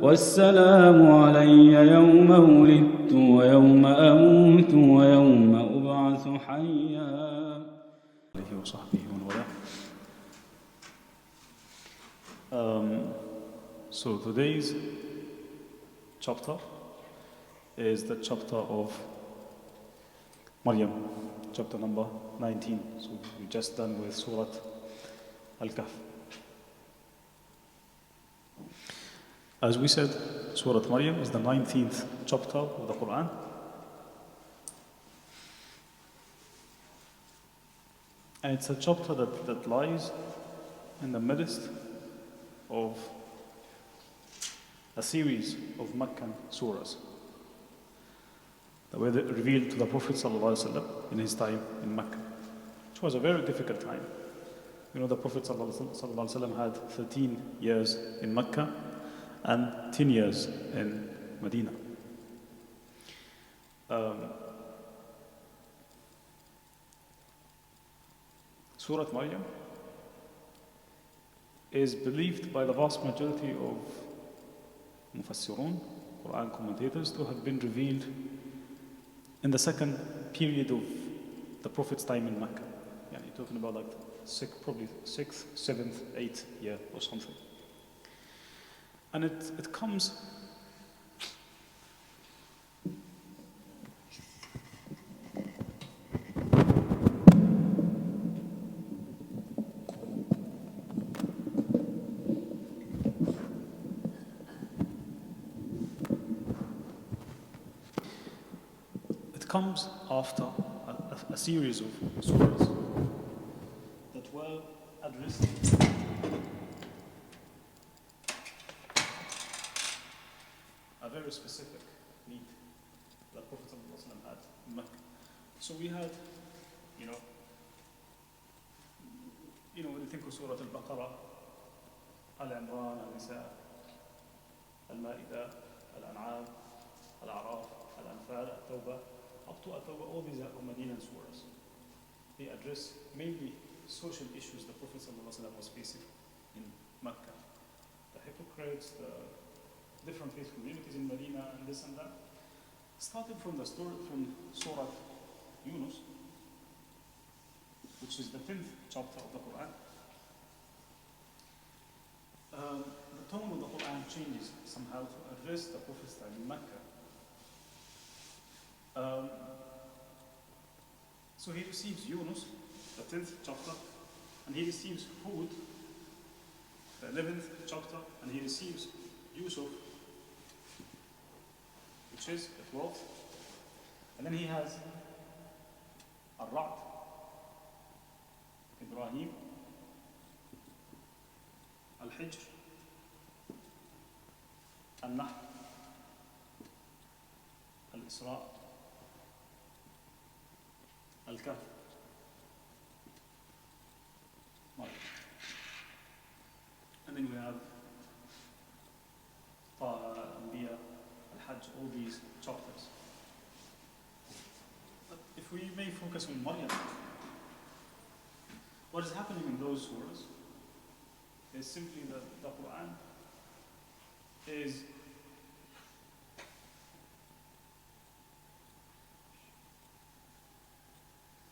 والسلام علي يوم ولدت ويوم أموت ويوم أبعث حيا. وصحبه ومن والاه. So today's chapter is the chapter of Maryam, chapter number 19. So we just done with Surah Al-Kahf. As we said, Surah Maryam is the 19th chapter of the Quran. And it's a chapter that lies in the midst of a series of Meccan surahs that were revealed to the Prophet ﷺ in his time in Mecca, which was a very difficult time. You know, the Prophet ﷺ had 13 years in Mecca and 10 years in Medina. Surah Maryam is believed by the vast majority of Mufassirun, Quran commentators, to have been revealed in the second period of the Prophet's time in Mecca. Yeah, you're talking about like probably 6th, 7th, 8th year or something. And it comes after a series of surahs that were addressing a very specific need that Prophet ﷺ had in Mecca. So we had, when you think of Surah Al-Baqarah, Al-Imran, Al-Nisa, Al-Ma'idah, Al-An'am, Al-A'raf, Al-Anfal, Al-Tawbah, up to At-Tawbah, all these are Medinan surahs. They address mainly social issues the Prophet ﷺ was facing in Mecca. The hypocrites, the different faith communities in Medina, and this and that. Starting from the story from Surah Yunus, which is the 10th chapter of the Quran. The tone of the Quran changes somehow to address the Prophet's time in Mecca. So he receives Yunus, the 10th chapter, and he receives Hud, the 11th chapter, and he receives Yusuf, which is the 12th, and then he has Ar-Ra'd, Ibrahim, Al-Hijr, Al-Nahl, Al-Isra, Al-Kahf, Maryam. And then we have Taha, Al-Anbiya, Al-Hajj, all these chapters. But if we may focus on Maryam, what is happening in those surahs is simply that the Quran is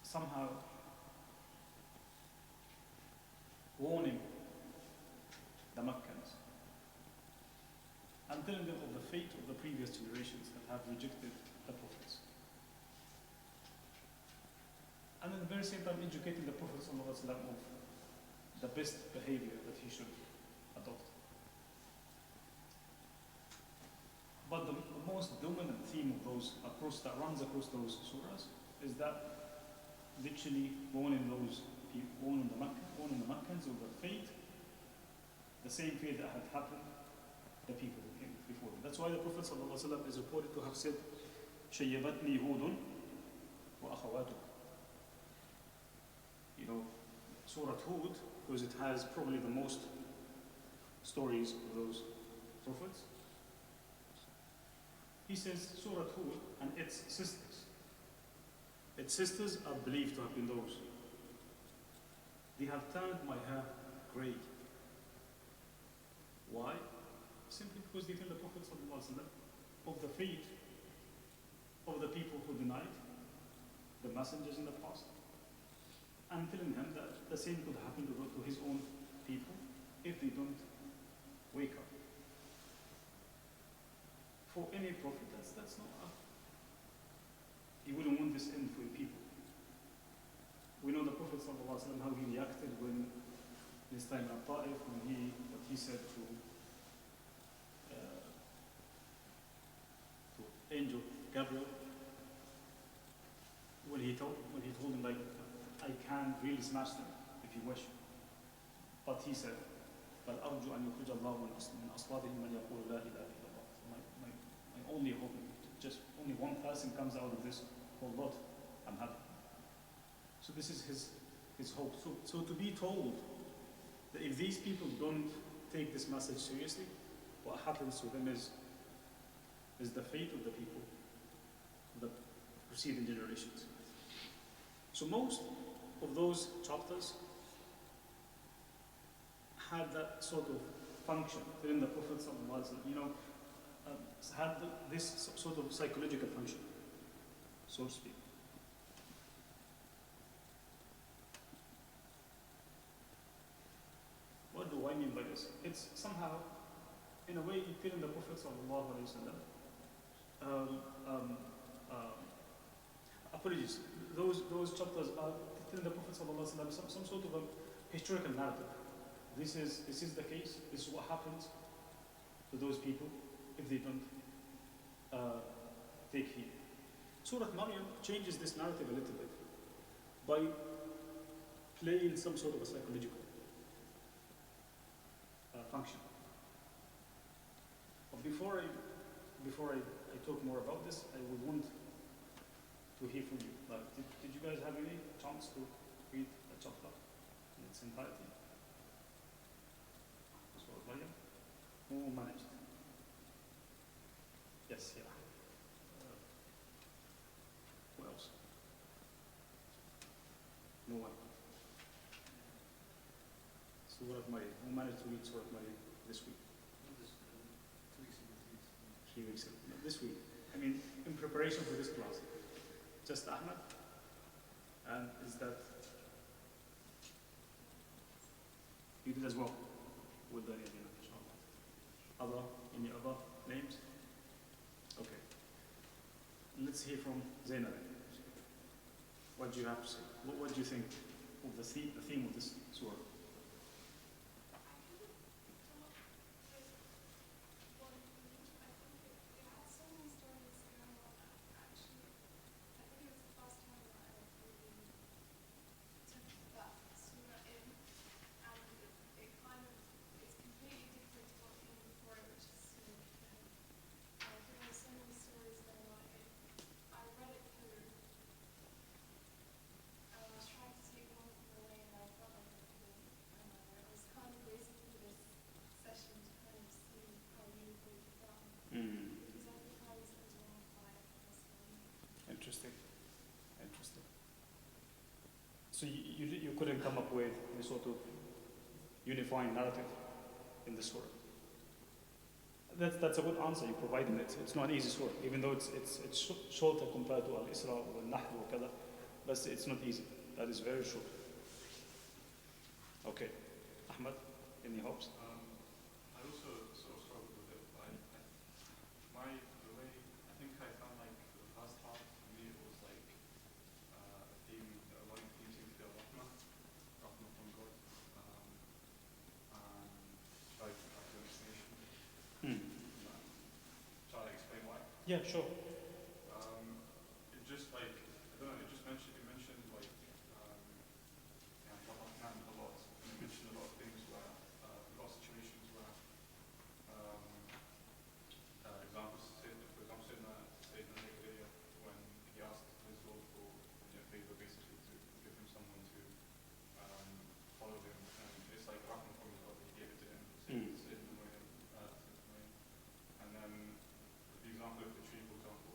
somehow warning the Meccans and telling them of the fate of the previous generations that have rejected the prophets. And at the very same time educating the Prophet ﷺ of the best behavior that he should adopt. But the most dominant theme of those that runs across those surahs is that literally warning those people, warning the Meccans of the fate, the same fate that had happened to the people who came before them. That's why the Prophet ﷺ is reported to have said, "Shayyabatni Hudun wa akhawatuh." Surah Hud, because it has probably the most stories of those prophets. He says, Surah Hud and its sisters. Its sisters are believed to have been those. They have turned my hair grey. Why? Simply Because they tell the Prophet ﷺ of the fate of the people who denied the messengers in the past, and telling him that the same could happen to his own people if they don't wake up. For any prophet, that's not a, he wouldn't want this end for the people. We know the Prophet ﷺ, how he reacted when this time in Ta'if, what he said to Angel Gabriel, when he told him, like, I can really smash them if you wish. But he said, بل أرجو أن يخرج الله من أصلابهم من يقول لا إله إلا الله. My only hope, just only one person comes out of this whole lot, I'm happy. So this is his hope. So to be told that if these people don't take this message seriously, what happens to them is the fate of the people, the preceding generations. So most of those chapters had that sort of function within the Prophet had this sort of psychological function, so to speak. What do I mean by this? It's somehow, in a way, you feel in the Prophet apologies. Those chapters are telling the Prophet some sort of a historical narrative. This is the case. This is what happens to those people if they don't take heed. Surah Maryam changes this narrative a little bit by playing some sort of a psychological function. But before I talk more about this, I would want to hear from you. Like, did you guys have any chance to read the chapter in its entirety? Surah Maryam? Who managed? Yes, yeah. Who else? No one. Surah Maryam. Who managed to read Surah Maryam this week? 3 weeks ago. No, this week. I mean, in preparation for this class. Just Ahmed? And is that you did as well with the other any other names? Okay. Let's hear from Zainab. What do you have to say? What do you think of the theme of this surah? Interesting. So you couldn't come up with any sort of unifying narrative in the surah. That's a good answer you provided. It's not an easy surah, even though it's shorter compared to Al-Isra or Al-Nahl or Kada, but it's not easy. That is very short. Okay, Ahmed, any hopes? I also sort of struggled with it. The way I think I found like the first half for me it was like a theme, a lot of theme seemed to be rahmah from God, and like the explanation. Shall I explain why? Yeah, sure. It just like I don't know. It mentioned like Rahman a lot. And it mentioned a lot of things where a lot of situations where examples. For example, Sayyidina Zakaria when he asked his Lord for favor, basically to give him someone to follow him, and it's like Rahman from God. He gave it to him. Sayyidina Maryam, and then the example of the tree, for example.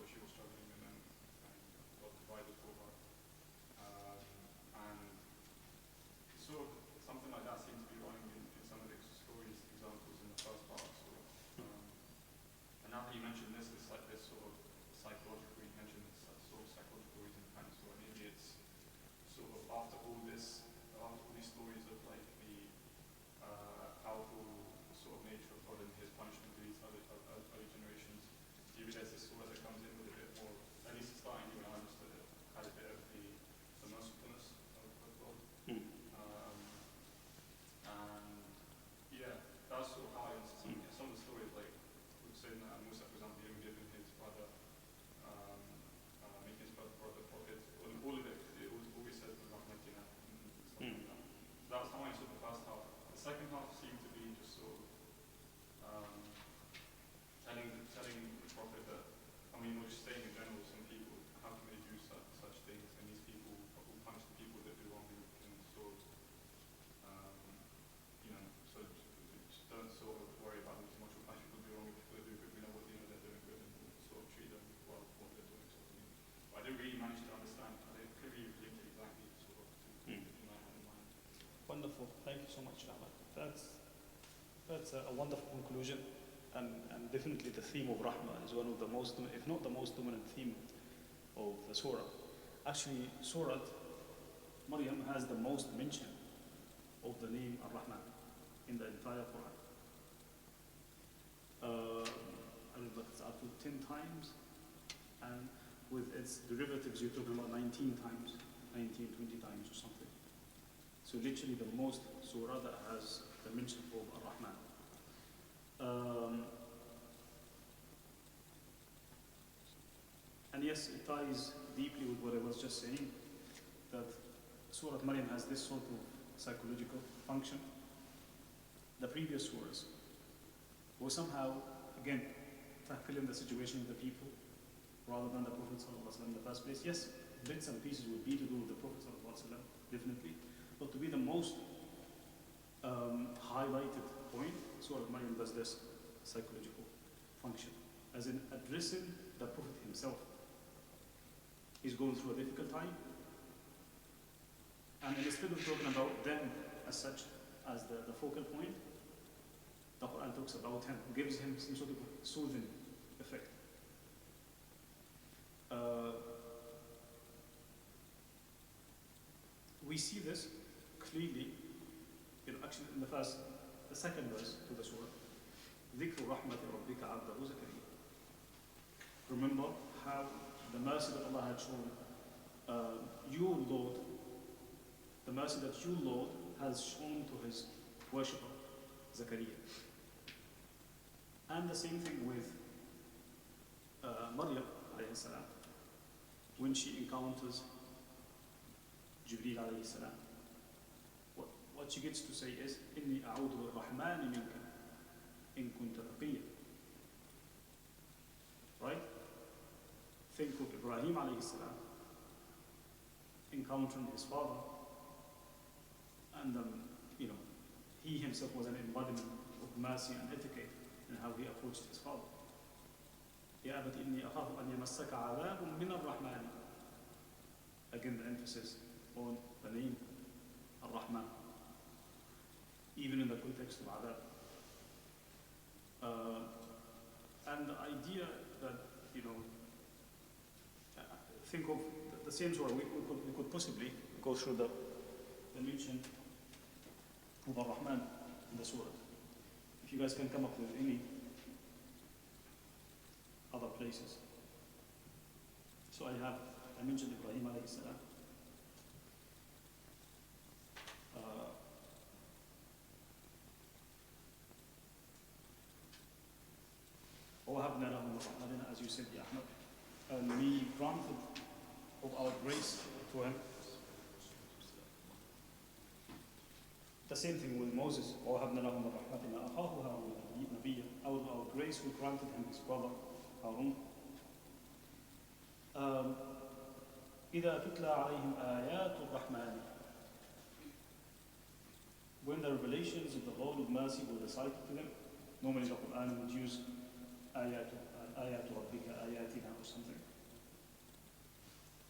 these stories of like the powerful sort of nature of God and his punishment to these other generations, do you realize this surah that comes in with a bit more, at least starting when I understood it, had a bit of the mercifulness of God. And yeah, that's sort of how I understand some of the stories, like with Sayyidina Musa, for example, him giving his brother, making his brother prophet, all of it, it was always said about Medina and stuff like that. So that was how I saw the first half. The second half seemed to be just sort of telling the prophet that, I mean, or just saying in general, some people, how can they do such things, and these people will punish the people that do wrong and can sort of, so just don't sort of worry about them too much. We'll punish people who do wrong, and people that do good, we know what they're doing good, and we'll sort of treat them well for what they're doing, sort of thing. But I didn't really manage to understand, I didn't clearly link it exactly sort of to in my head and mind. Wonderful. Thank you so much, Ahmad. That's a wonderful conclusion, and definitely the theme of Rahmah is one of the most, if not the most dominant theme of the surah. Actually, Surah Maryam has the most mention of the name Ar-Rahman in the entire Quran. I don't know, it's up to 10 times, and with its derivatives, you're talking about 19 times, 19, 20 times or something. So literally the most surah that has the mention of Ar-Rahman. And yes, it ties deeply with what I was just saying, that Surah Maryam has this sort of psychological function. The previous surahs were somehow, again, tackling the situation of the people rather than the Prophet ﷺ in the first place. Yes, bits and pieces would be to do with the Prophet ﷺ, definitely, but to be the most highlighted point, Surah Maryam does this psychological function, as in addressing the Prophet himself. He's going through a difficult time, and instead of talking about them as such, as the focal point, the Quran talks about him, gives him some sort of soothing effect. We see this clearly in the second verse to the surah. ذِكْرُ رَحْمَةِ رَبِّكَ عَبْدَهُ زَكَرِيَّا. Remember how the mercy that Allah had shown your Lord, the mercy that your Lord has shown to his worshipper, Zakaria. And the same thing with Maryam, alayhi salam, when she encounters Jibreel, alayhi salam. What she gets to say is, إِنِّي أَعُوذُ بِالرَّحْمَنِ مِنْكَ إِن كُنْتَ تَقِيًّا. Right? Think of Ibrahim alayhi salam encountering his father, and he himself was an embodiment of mercy and etiquette in how he approached his father. يَا أَبَتِ إِنِّي أَخَافُ أَنْ يَمَسَّكَ عَذَابٌ مِّنَ الرَّحْمَنِ. Again, the emphasis on the name Ar-Rahman, even in the context of adab. And the idea that, think of the same surah, we could possibly go through the mention of Ar-Rahman in the surah. If you guys can come up with any other places. So I mentioned Ibrahim alayhi salam. وَوَهَبْنَا لَهُ مِنْ رَحْمَتِنَا, as you said, Ya Ahmad, and we granted of our grace to him. The same thing with Moses. وَوَهَبْنَا لَهُ مِنْ رَحْمَتِنَا أَخَاهُ هَارُونَ نَبِيًّا. Out of our grace we granted him his brother Harun. إِذَا تُتْلَى عَلَيْهِمْ آيَاتُ الرَّحْمَنِ. When the revelations of the Lord of mercy were recited to them, normally the Quran would use ayatu rabbika ayatina or something.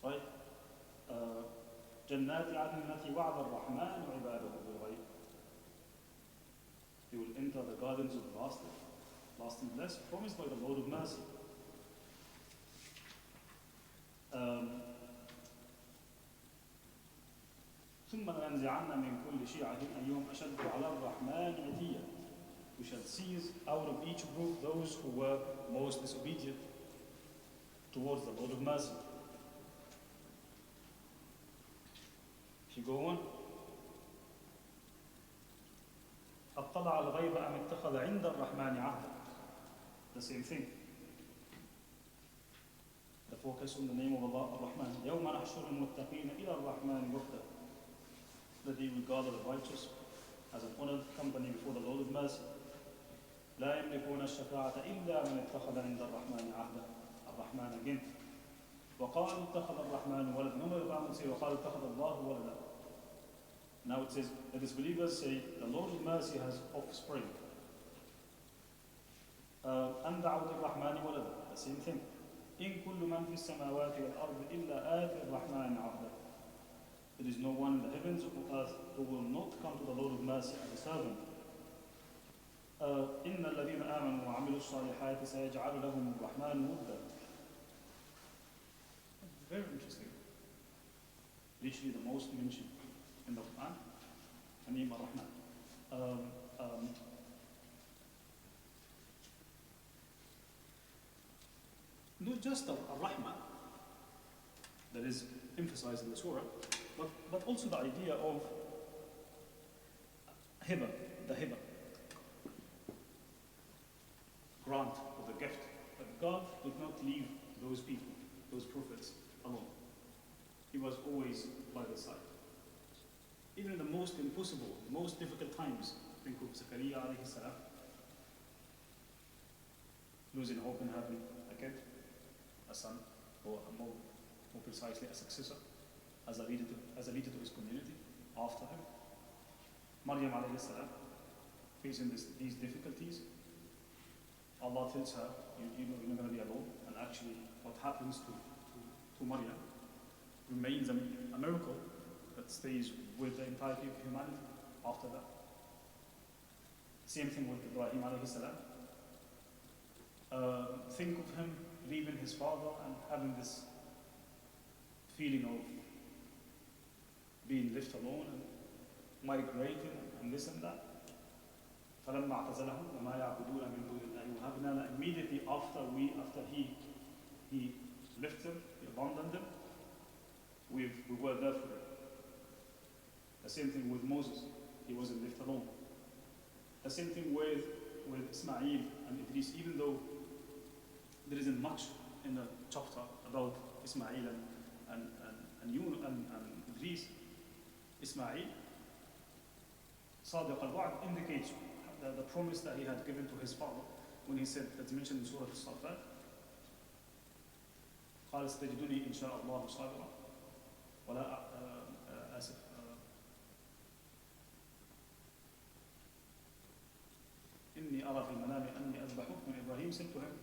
Right? جَنَّاتِ عَدْنٍ الَّتِي وَعَدَ الرَّحْمَنُ عِبَادَهُ بِالْغَيْبِ. They will enter the gardens of lasting bliss promised by the Lord of mercy. ثم لننزعن من كل شيعة أيهم أشد على الرحمن عتيا. We shall seize out of each group those who were most disobedient towards the Lord of mercy. If you go on, أطلع الغيب أم اتخذ عند الرحمن عهدا. The same thing. The focus on the name of Allah, Ar-Rahman. يوم نحشر المتقين إلى الرحمن وفدا. The day we gather the righteous as an honored company before the Lord of mercy. لا يملكون الشفاعة إلا من اتخذ عند الرحمن عهدا. الرحمن again. وقالوا اتخذ الرحمن ولدا. No more about say وقالوا اتخذ الله ولدا. Now it says, the disbelievers say, the Lord of mercy has offspring. أن دعوا للرحمن ولدا. The same thing. إن كل من في السماوات والأرض إلا آتي الرحمن عبدا. There is no one in the heavens or earth who will not come to the Lord of mercy as a servant. إن الذين آمنوا وعملوا الصالحات سيجعل لهم الرحمن ودا. Very interesting. Literally the most mentioned in the Quran, Anim ar-Rahman. Not just ar-Rahman that is emphasized in the surah, but also the idea of hiba, the hiba, grant or the gift. But God did not leave those people, those prophets, alone. He was always by their side. Even in the most impossible, most difficult times, think of Zakaria alayhi salam, losing hope in having a kid, a son, or more precisely a successor, as a leader to his community after him. Maryam alayhi salam, facing these difficulties, Allah tells her, you're not going to be alone, and actually what happens to Maryam remains a miracle that stays with the entirety of humanity after that. Same thing with Ibrahim alayhi salam. Think of him leaving his father and having this feeling of being left alone and migrating and this and that. فَلَمَّا اعْتَزَلَهُمْ وَمَا يَعْبُدُونَ مِن دُونِ اللَّهِ وَهَبْنَا immediately after he left them, he abandoned them, we were there for him. The same thing with Moses, he wasn't left alone. The same thing with Ismail and Idris, even though there isn't much in the chapter about Ismail and Idris. Ismail, Sadiq al-Wa'd indicates the promise that he had given to his father when he said, that's mentioned in Surah Al-Safat, قال استجدني إن شاء الله صابرا ولا آسف إني أرى في المنام أني أذبحك. When Ibrahim said to him,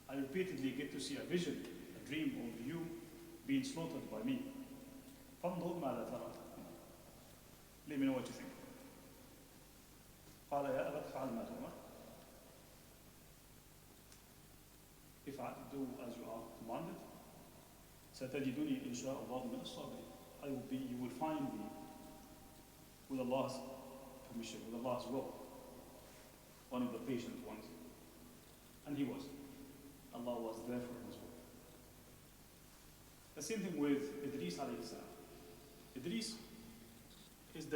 I repeatedly get to see a vision, a dream of you being slaughtered by me. فانظر ماذا ترى. Let me know what you think. قال يا أبت فعل ما تؤمر. افعل, do as you are commanded. ستجدني إن شاء الله من الصابرين. You will find me with Allah's permission, with Allah's will, one of the patient ones. And he was. Allah was there for him as well. The same thing with Idris alayhi salam. Idris is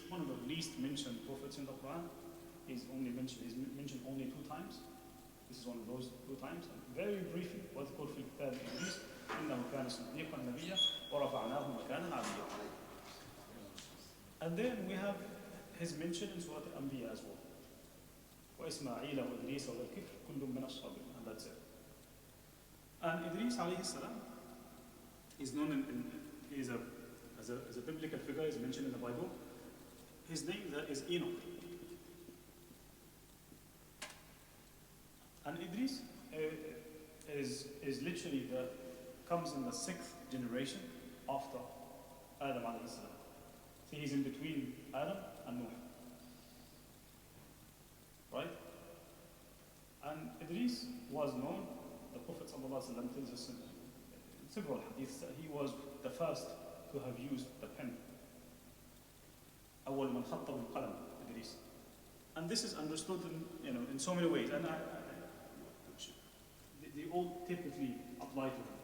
one of the least mentioned prophets in the Quran. Is mentioned only 2 times. This is one of those 2 times. And very briefly, واذكر في الكتاب إدريس إنه كان صديقا نبيا ورفعناه مكانا عليا. And then we have his mention in Surah Al-Anbiya as well. وإسماعيل وإدريس والكفر كل من الصابرين. And that's it. And Idris alayhi salam is known as a biblical figure, is mentioned in the Bible. His name is Enoch. And Idris is literally comes in the 6th generation after Adam alayhi salam. So he's in between Adam and Noah. Right? And Idris was known, the Prophet ﷺ tells us in several hadiths, that he was the first to have used the pen. أول من خط بالقلم إدريس. And this is understood in so many ways, and they all typically apply to him.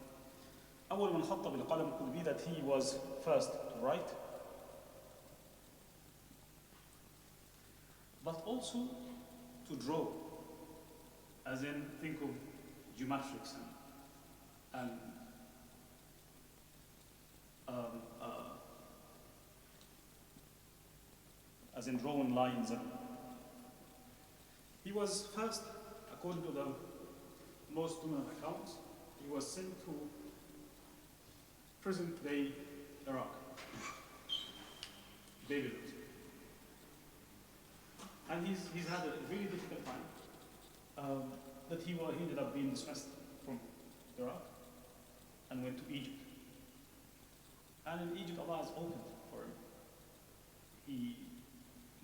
أول من خط بالقلم could be that he was first to write, but also to draw, as in think of geometrics and as in drawing lines. And he was first, according to the most dominant accounts, he was sent to present-day Iraq, Babylon. And he's had a really difficult time, that he ended up being dismissed from Iraq and went to Egypt. And in Egypt, Allah has opened for him. He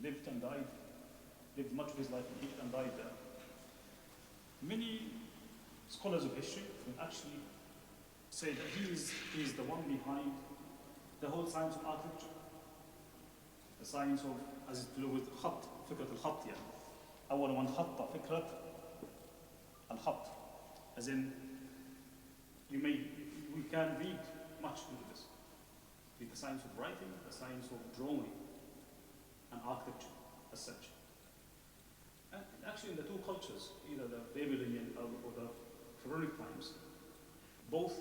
lived and died, lived much of his life in Egypt and died there. Many scholars of history will actually say that he is the one behind the whole science of architecture. The science of, as it's to do with خط, فكرة الخط يعني. أول من خط فكرة الخط. As in, we can read much into this. The science of writing, the science of drawing, and architecture as such. And actually in the two cultures, either the Babylonian or the Pharaonic times, both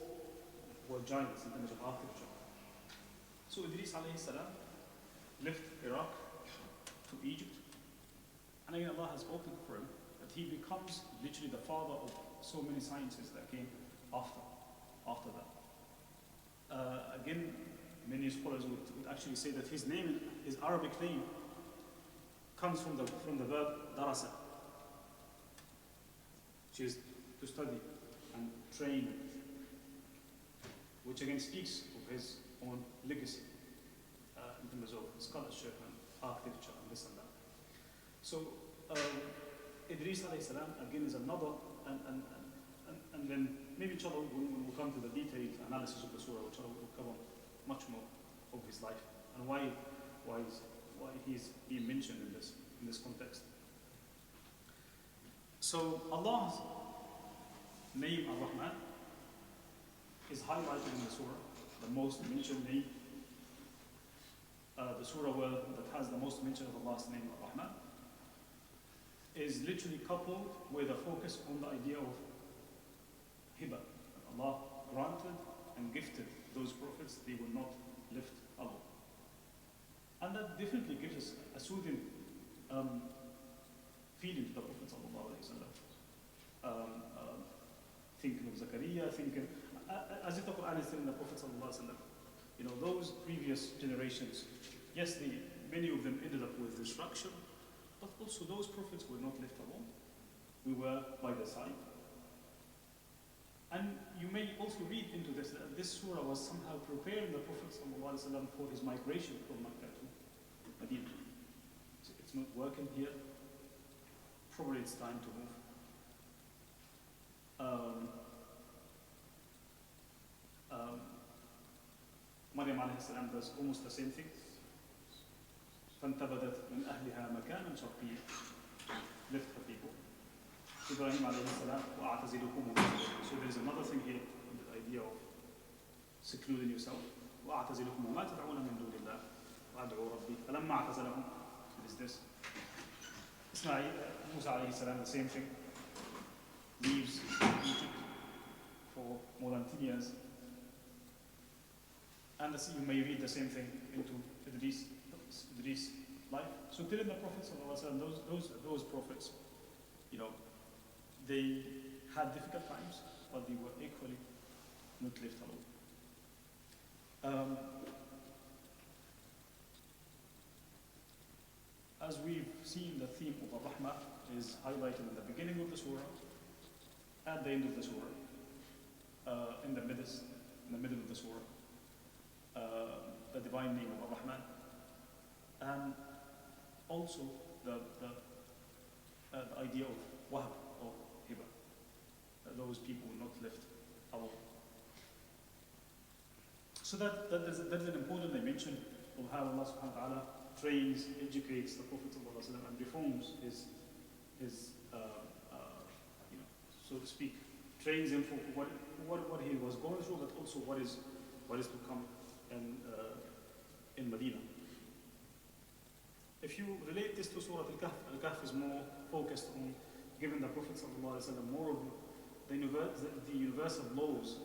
were giants in terms of architecture. So Idris alayhi salam left Iraq to Egypt, and again Allah has opened for him that he becomes literally the father of so many sciences that came after that. Again, many scholars would actually say that his name, his Arabic name, comes from the verb darasa, which is to study and train, which again speaks of his own legacy in terms of scholarship and architecture and this and that. So Idris alayhi salam again is another, and then maybe inshallah when we'll come to the detailed analysis of the surah, which will cover much more of his life and why he's being mentioned in this context. So Allah's name Ar-Rahman is highlighted in the surah, the most mentioned name. The surah that has the most mention of Allah's name Ar-Rahman is literally coupled with a focus on the idea of hiba. Allah granted and gifted those prophets, they were not left alone. And that definitely gives us a soothing feeling to the Prophet sallallahu alaihi wasallam. Thinking of Zakaria, as if the Quran is telling the Prophet sallallahu alaihi wasallam, those previous generations, yes, many of them ended up with destruction, but also those prophets were not left alone. We were by their side. And you may also read into this that this surah was somehow preparing the Prophet ﷺ for his migration from Mecca to Medina. So it's not working here. Probably it's time to move. Maryam alayhi salam does almost the same thing. فانتبذت من أهلها مكانا شرقيا. Left her people. Ibrahim alayhi salam وأعتزلكم. So there is another thing here, the idea of secluding yourself. وأعتزلكم وما تدعون من دون الله وأدعو ربي فلما اعتزلهم. It is this. Musa alayhi salam, the same thing. Leaves Egypt for more than 10 years. And you may read the same thing into Idris' life. So telling the Prophet those prophets, they had difficult times, but they were equally not left alone. As we've seen, the theme of Ar-Rahmah is highlighted in the beginning of the surah, at the end of the surah, in the middle of the surah, the divine name of Ar-Rahman, and also the idea of Wahab or Hiba, those people not left alone. So that is an important dimension of how Allah subhanahu wa ta'ala trains, educates the Prophet ﷺ and reforms his so to speak, trains him for what he was going through, but also what is to come in Medina. If you relate this to Surah Al-Kahf, Al-Kahf is more focused on giving the Prophet ﷺ more of the universal laws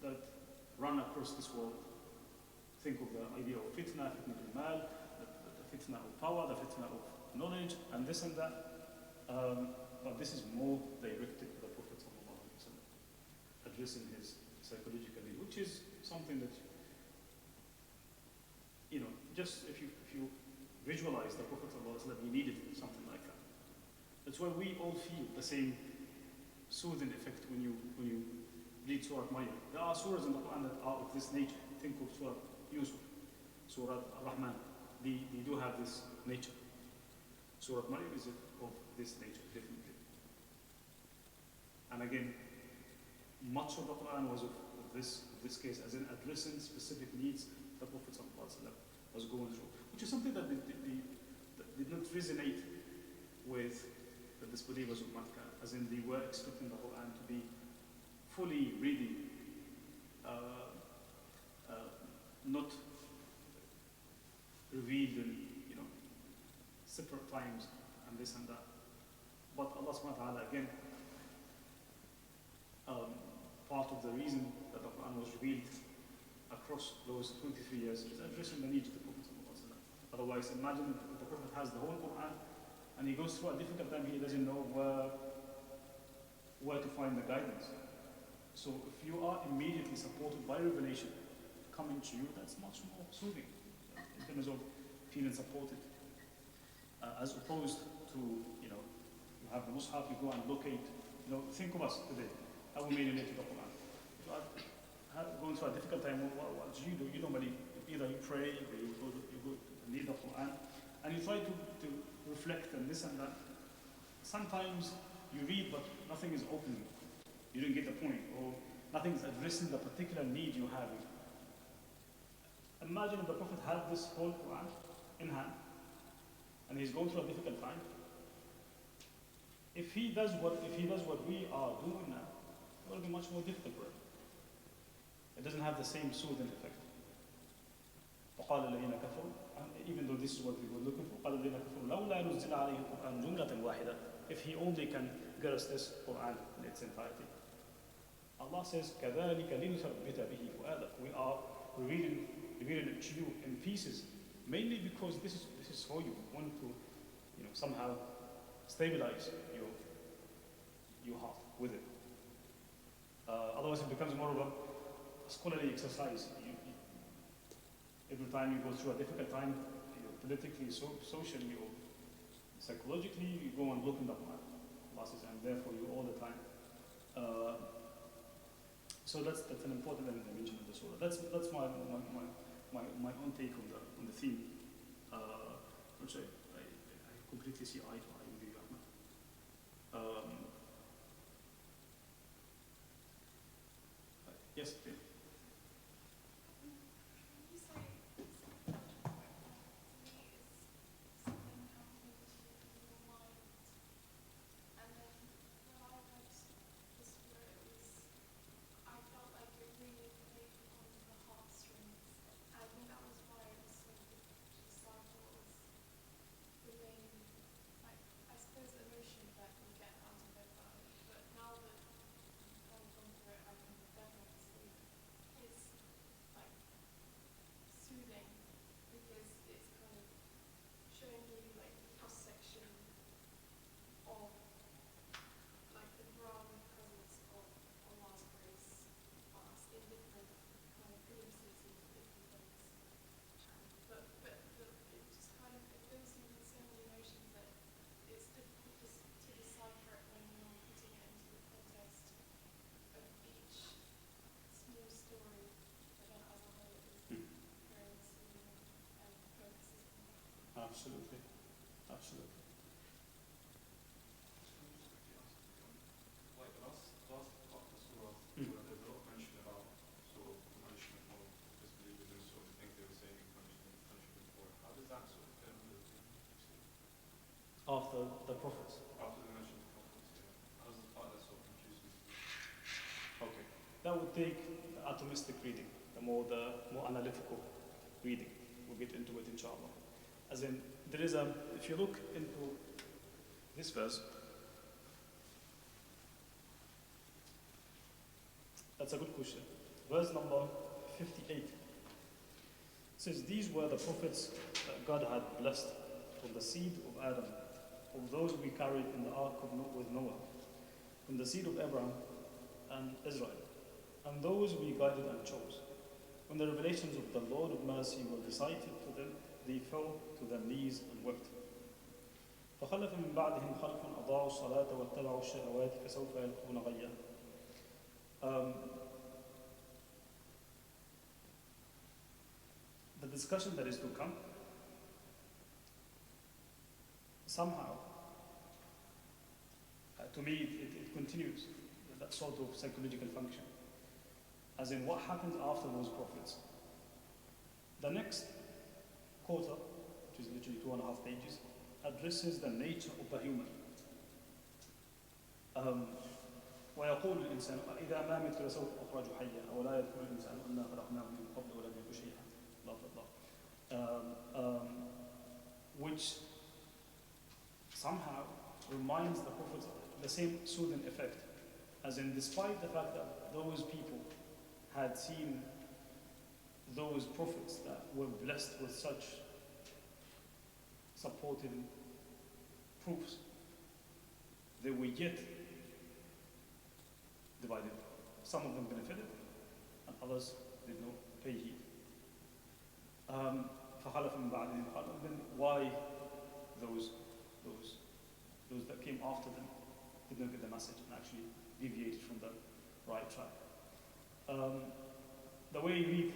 that run across this world. Think of the idea of fitna al-mal, the fitna of power, the fitna of knowledge, and this and that. But this is more directed to the Prophet ﷺ, addressing his psychological need, which is something that, just if you visualize the Prophet ﷺ, he needed something like that. That's why we all feel the same soothing effect when you read Surah Maryam. There are surahs in the Quran that are of this nature. Think of Surah Yusuf, Surah Ar-Rahman. They do have this nature. Surah Maryam is of this nature, definitely. And again, much of the Quran was of this case, as in addressing specific needs the Prophet ﷺ was going through, which is something that did not resonate with the disbelievers of Makkah, as in they were expecting the Quran to be fully reading, not revealed in separate times and this and that. But Allah subhanahu wa ta'ala, again, part of the reason that the Quran was revealed across those 23 years is addressing the needs of the Prophet ﷺ. Otherwise, imagine if the Prophet has the whole Quran and he goes through a difficult time, he doesn't know where to find the guidance. So if you are immediately supported by revelation coming to you, that's much more soothing in terms of feeling supported. As opposed to, you have the Mus'haf, you go and locate, think of us today, how we may relate to the Quran. If you are going through a difficult time, what do? You normally, either you pray, or you go to read the Quran, and you try to reflect and this and that. Sometimes you read, but nothing is opening. You don't get the point, or nothing is addressing the particular need you have. Imagine if the Prophet had this whole Quran in hand, and he's going through a difficult time. If he does what we are doing now, it will be much more difficult for him. It doesn't have the same soothing effect. وقال الذين كفروا, even though this is what we were looking for, قال الذين كفروا لولا نزل عليه القرآن جملة واحدة. If he only can get us this Quran in its entirety. Allah says, كذلك لنثبت به فؤادك. We are revealing it to you in pieces, mainly because this is how you want to, somehow stabilize your heart with it. Otherwise, it becomes more of a scholarly exercise. Every time you go through a difficult time, politically, socially, or psychologically, you go and look in the Quran. Allah says, and therefore you all the time. So that's an important dimension of the surah. That's my own take on the theme, which I completely see eye to eye with you, Ahmed. Yes, please. Absolutely. Like the last part of the surah, where there's a lot of mention about sort of punishment of after the prophets. After the mention of prophets, yeah. That was the part that sort of confused me. Okay. That would take the atomistic reading, the more analytical reading. We'll get into it inshallah. As in, there is if you look into this verse, that's a good question. Verse number 58 says, "These were the prophets that God had blessed from the seed of Adam, of those we carried in the ark with Noah, from the seed of Abraham and Israel, and those we guided and chose. When the revelations of the Lord of mercy were recited to them, they fell to their knees and wept. فخلف من بعدهم خلف أضاعوا الصلاة واتبعوا الشهوات فسوف يلقون غيا." The discussion that is to come, somehow, to me, it continues that sort of psychological function. As in, what happens after those prophets? The next quarter, which is literally 2.5 pages, addresses the nature of the human. ويقول الإنسان إذا ما مت لسوف أخرج حيا أولا يذكر الإنسان أنا خلقناه من قبل ولم يك شيئا. Blah blah blah. Which somehow reminds the prophets the same soothing effect, as in, despite the fact that those people had seen those prophets that were blessed with such supporting proofs, they were yet divided. Some of them benefited, and others did not pay heed. فخلف من بعدهم خلف. Then why those that came after them did not get the message and actually deviated from the right track? The way you read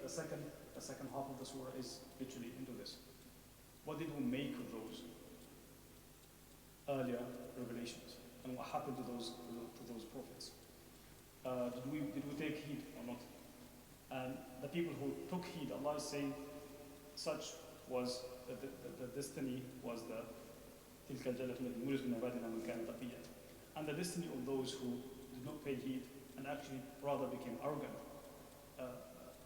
the second half of the surah is literally into this. What did we make of those earlier revelations, and what happened to those prophets? Did we take heed or not? And the people who took heed, Allah is saying, such was the destiny was the تلك الجنة التي نورث من عبادنا من كان تقيا. And the destiny of those who did not pay heed and actually rather became arrogant.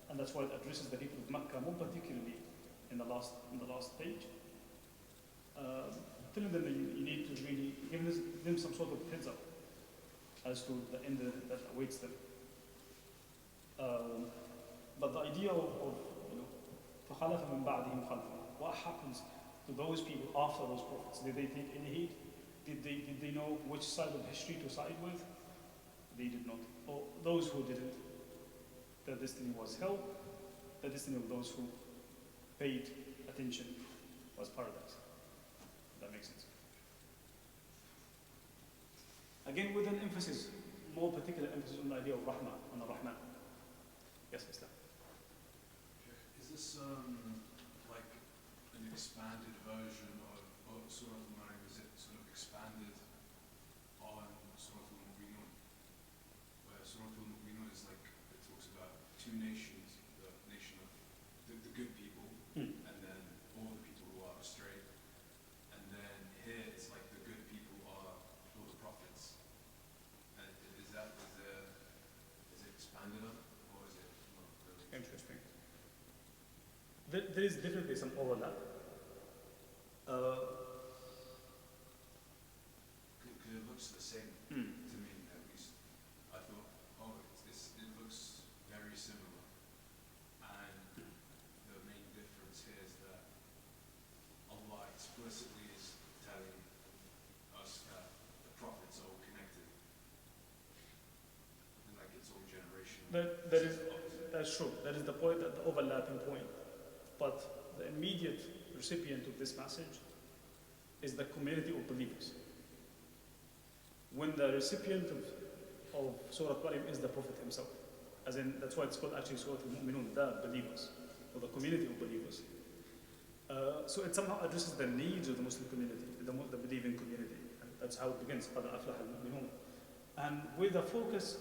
And that's why it addresses the people of Mecca more particularly in the last page. Telling them that you need to really give them some sort of heads up as to the end that awaits them. But the idea of فَخَلَفَ مِنْ بَعْدِهِمْ خَلْفٌ, what happens to those people after those prophets? Did they take any heed? Did they know which side of history to side with? They did not. Or those who didn't, their destiny was hell. The destiny of those who paid attention was paradise. That makes sense. Again, with an emphasis, more particular emphasis on the idea of Rahmah, on the Rahman. Yes, Islam. Is this like an expanded version of Surah Al-Maryam? Is it sort of expanded on Surah Al-Mu'minun? Where Surah Al-Mu'minun is like, it talks about two nations, the nation of the good people, and then all the people who are astray. And then here it's like the good people are all the prophets. And is it expanded on, or is it not really? Interesting. There is definitely some overlap. Because it looks the same to me, at least. I thought, it looks very similar. And the main difference here is that Allah explicitly is telling us that the prophets are all connected. And like it's all generational. That's true. That is the point, the overlapping point. But the immediate recipient of this message is the community of believers. When the recipient of Surah Maryam is the Prophet himself, as in, that's why it's called actually Surah Al-Mu'minun, the believers, or the community of believers. So it somehow addresses the needs of the Muslim community, the believing community. And that's how it begins, قَدْ أَفْلَحَ الْمُؤْمِنُونَ. And with the focus,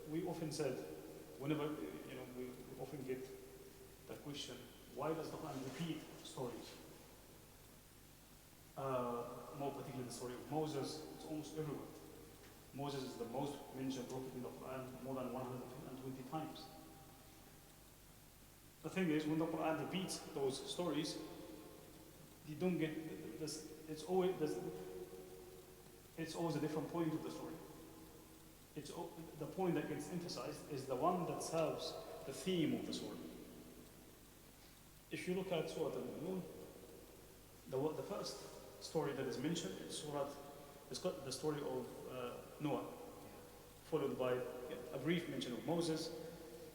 we often said, whenever, we often get the question, why does the Quran repeat stories? More particularly the story of Moses, it's almost everywhere. Moses is the most mentioned prophet in the Quran, more than 120 times. The thing is, when the Quran repeats those stories, you don't get this. It's always a different point of the story. The point that gets emphasized is the one that serves the theme of the story. If you look at Surah Al-Mu'minun, the first story that is mentioned is the story of Noah, followed by a brief mention of Moses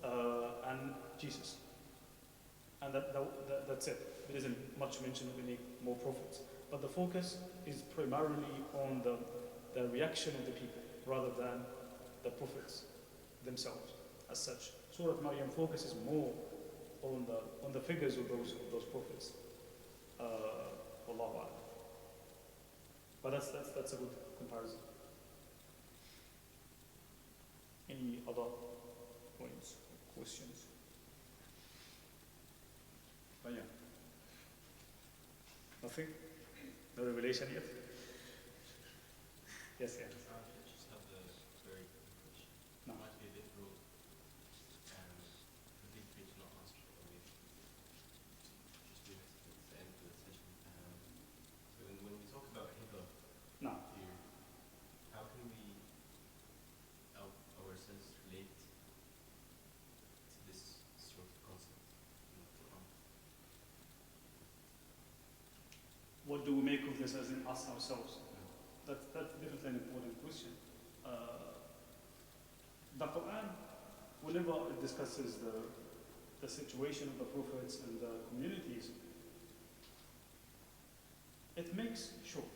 and Jesus. And that's it. There isn't much mention of any more prophets. But the focus is primarily on the reaction of the people rather than the prophets themselves as such. Surah Maryam focuses more on the figures of those prophets. Wallahu a'lam. But that's a good comparison. Any other points, questions? Oh yeah. Nothing? No revelation yet? Yes, yeah. I just have a very quick question. No. It might be a bit broad. Feel free to not answer it, or maybe just do it at the end of the session. So when we talk about hiba No. here, how can we help ourselves relate to this sort of concept in the Quran? What do we make of this as in us ourselves? That's definitely an important question. The Quran, whenever it discusses the situation of the prophets and the communities, it makes sure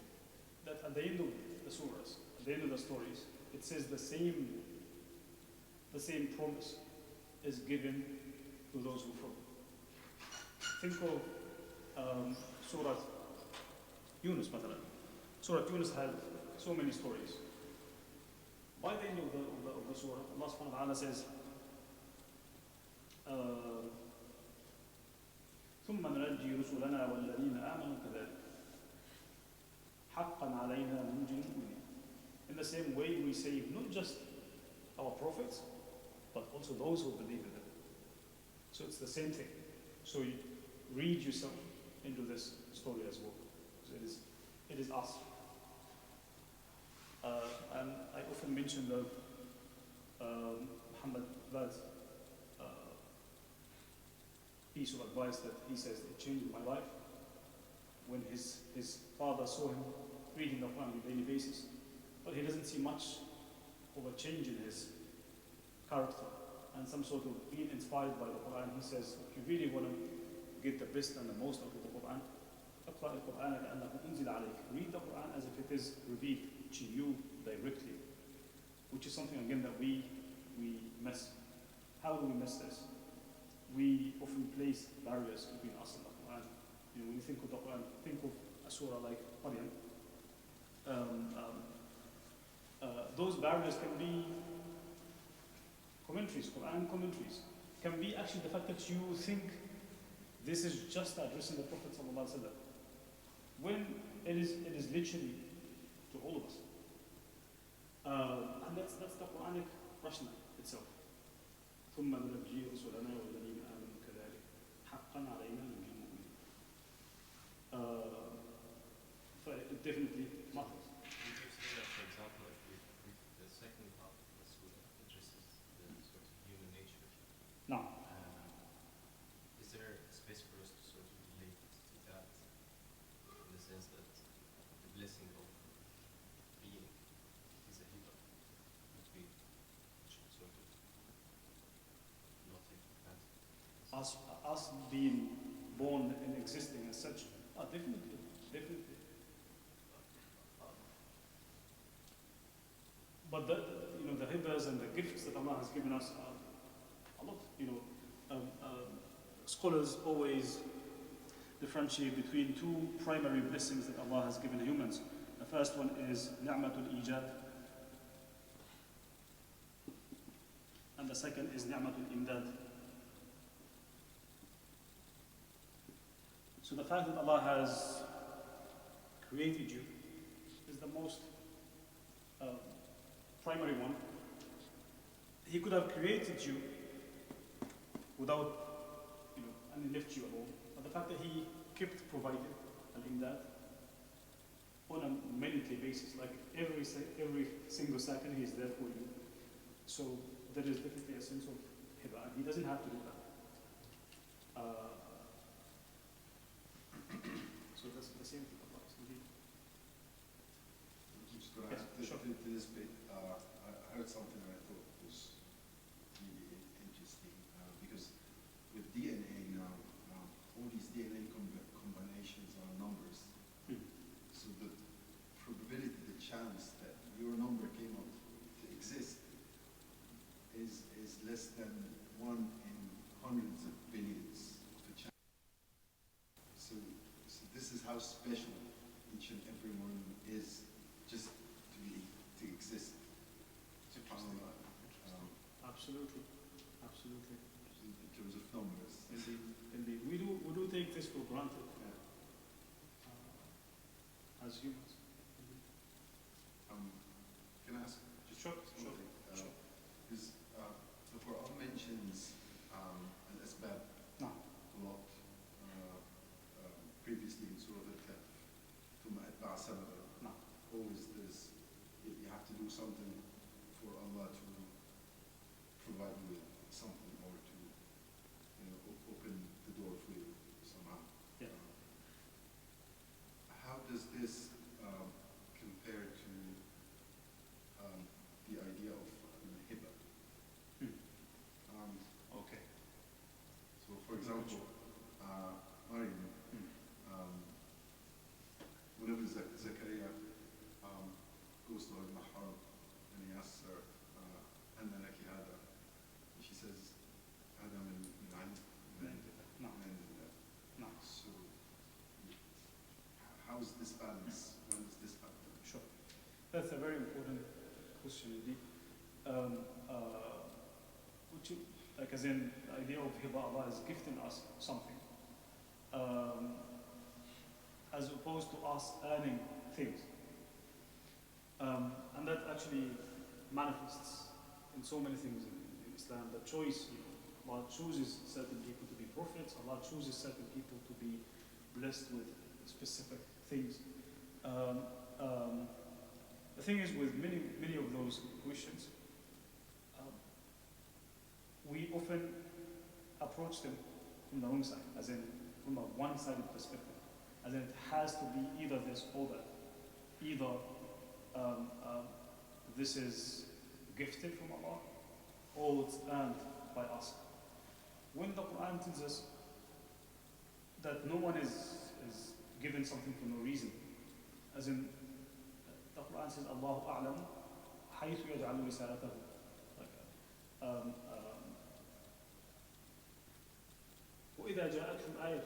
that at the end of the surahs, at the end of the stories, it says the same promise is given to those who follow. Think of Surah Yunus, مثلا. Surah Yunus had so many stories. By the end of the surah, Allah subhanahu wa ta'ala says, ثم ننجي رسلنا والذين آمنوا كذلك حقا علينا ننجي المؤمنين. In the same way, we save not just our prophets, but also those who believe in them. So it's the same thing. So you read yourself into this story as well. So it is us. And I often mention the Mohammed piece of advice that he says it changed my life when his father saw him reading the Quran on a daily basis, but he doesn't see much of a change in his character and some sort of being inspired by the Quran. He says, if you really want to get the best and the most out of the Quran, اقرأ القرآن كأنه أنزل عليك. Read the Quran as if it is revealed to you directly, which is something again that we miss. How do we miss this? We often place barriers between us and the Quran. You know, when you think of the Quran, think of a surah like Maryam. Those barriers can be commentaries, Quran commentaries. Can be actually the fact that you think this is just addressing the Prophet sallallahu alaihi wasallam, when it is literally to all of us. And that's the Quranic rationale itself. ثم ننجي رسلنا والذين آمنوا كذلك حقا علينا ننجي المؤمنين. It definitely matters. Would you say that, for example, if the second part of the surah addresses the sort of human nature, No. is there a space for us to sort of relate to that in the sense that the blessing of being is a hiba, which we should sort of not take for granted? Us being born and existing as such, definitely. But the hibas and the gifts that Allah has given us are a lot. Scholars always differentiate between two primary blessings that Allah has given humans. The first one is ni'matul ijad, and the second is ni'matul imdad. So the fact that Allah has created you is the most primary one. He could have created you without, and left you alone. But the fact that he kept providing, al-imdad, on a minutely basis, like every single second he is there for you. So there is definitely a sense of hiba, and he doesn't have to do that. So that's the same thing applies indeed. I'm just going to Yes, add to, sure. to this bit. I heard something that I thought was really interesting because with DNA now, all these DNA combinations are numbers. So the probability, the chance that your number came up to exist is less than 1 in hundreds of billions of a chance. So this is how special each and every one is, just to exist. Absolutely, absolutely. In terms of numbers. Indeed. We do take this for granted as humans. Can I ask just Sure, one thing? sure. Because the Quran mentions al-asbab No. a lot previously in Surah Al-Kahf. ثم أتبع سببا. No. Always you have to do something for Allah to provide you with something or to open the door for you somehow. Yeah. How does this compare to the idea of hiba? Okay. So, for example, Maryam, whenever Zakaria goes to her mahram and he asks her, أَنَّ لَكِ هَذَا? And she says, هَذَا مِنْ عِنْدِ No. No. So, how is this balance? When does this happen? Sure. That's a very important question indeed. Like as in the idea of hiba, Allah is gifting us something, as opposed to us earning things. And that actually manifests in so many things in Islam. The choice, Allah chooses certain people to be prophets, Allah chooses certain people to be blessed with specific things. The thing is, with many of those questions, we often approach them from the wrong side, as in from a one-sided perspective, as in it has to be either this or that. Either this is gifted from Allah, or it's earned by us. When the Quran tells us that no one is given something for no reason, as in the Quran says, Allahu a'lam haythu yaj'alu risalatahu. وإذا جاءتهم آية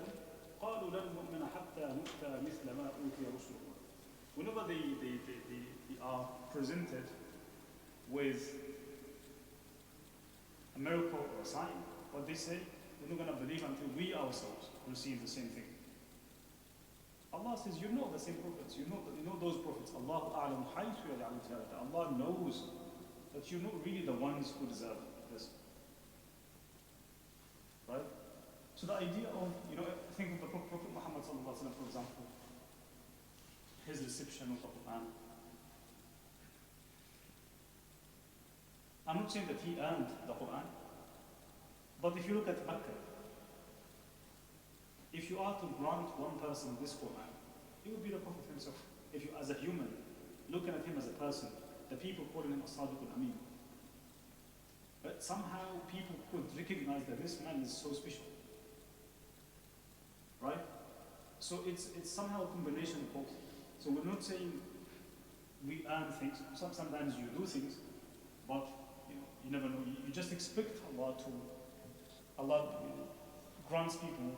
قالوا لن نؤمن حتى نؤتى مثل ما أوتي رسل الله. Whenever they are presented with a miracle or a sign, what they say, we're not going to believe until we ourselves receive the same thing. Allah says, you know the same prophets, you know those prophets. Allahu a'lam haythu yaj'alu risalatahu. Allah knows that you're not really the ones who deserve this. Right? So the idea of, think of the Prophet Muhammad sallallahu alaihi wasallam, for example, his reception of the Quran. I'm not saying that he earned the Quran, but if you look at Makkah, if you are to grant one person this Quran, it would be the Prophet himself. If you, as a human, looking at him as a person, the people calling him as-Sadiq al-Amin. But somehow people could recognize that this man is so special. Right? So it's somehow a combination of both. So we're not saying we earn things. Sometimes you do things, but you never know. You just expect Allah grants people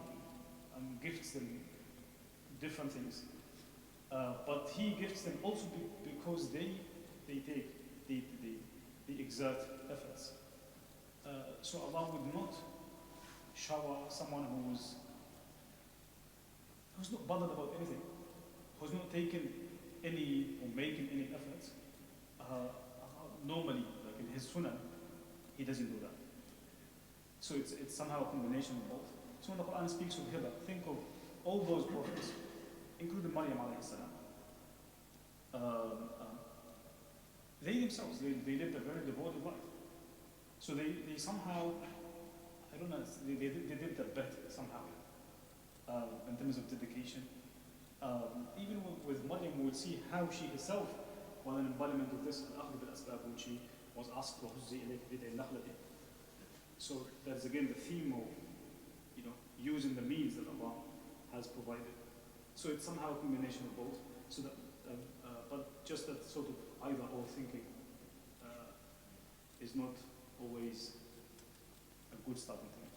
and gifts them different things. But He gifts them also because they exert efforts. So Allah would not shower someone who's not bothered about anything. who's not taken any or making any efforts, normally, like in his sunnah, he doesn't do that. So it's somehow a combination of both. So when the Quran speaks of hiba, think of all those prophets, including Maryam alayhi salam. They themselves, they lived a very devoted life. So they somehow, I don't know, they did their best somehow in terms of dedication. Even with Maryam, we would see how she herself was an embodiment of this, when she was asked, so that's again the theme of, using the means that Allah has provided. So it's somehow a combination of both. So that, but just that sort of either or thinking is not always a good starting point.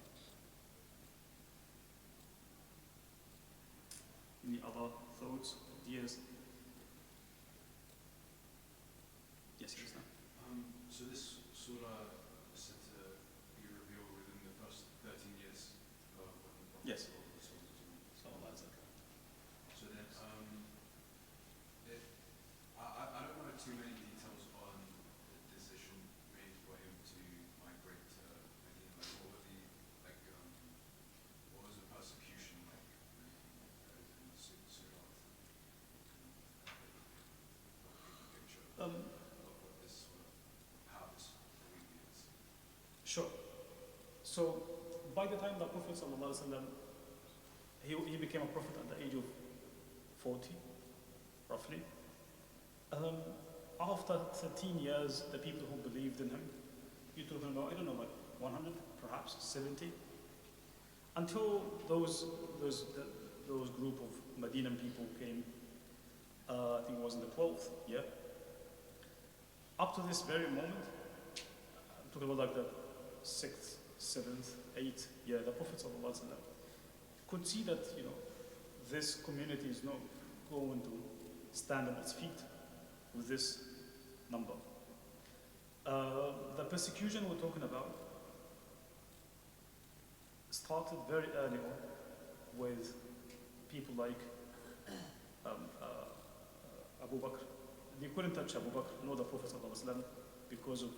Any other thoughts, ideas? Yes, yes, no. So this surah is said to be revealed within the first 13 years of when the Prophet Yes. So then, I don't know too many details on the decision made for him to migrate to Medina. What was the persecution like in the surah? Picture of what this sort of, how this really is. Sure. So by the time the Prophet ﷺ, he became a prophet at the age of 40, roughly. After 13 years, the people who believed in him, you're talking about, I don't know, like 100, perhaps 70, until those group of Medinan people came. I think it was in the 12th year. Up to this very moment, I'm talking about like the 6th, 7th, 8th year, the Prophet ﷺ could see that, this community is not going to stand on its feet with this number. The persecution we're talking about started very early on with people like Abu Bakr. They couldn't touch Abu Bakr nor the Prophet ﷺ because of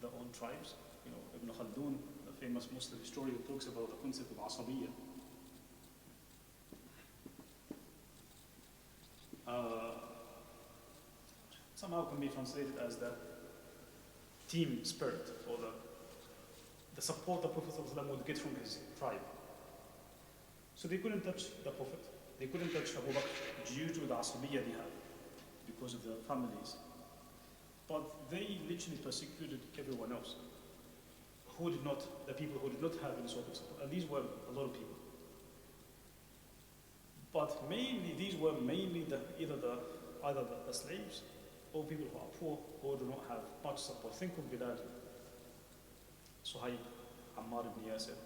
their own tribes. Ibn Khaldun, the famous Muslim historian, talks about the concept of asabiyya. Somehow can be translated as the team spirit, or the support the Prophet ﷺ would get from his tribe. So they couldn't touch the Prophet, they couldn't touch Abu Bakr due to the asabiyya they had because of their families. But they literally persecuted everyone else the people who did not have any sort of support. And these were a lot of people. But mainly, these were mainly either the slaves or people who are poor or do not have much support. Think of Bilal, Suhaib, Ammar ibn Yasir.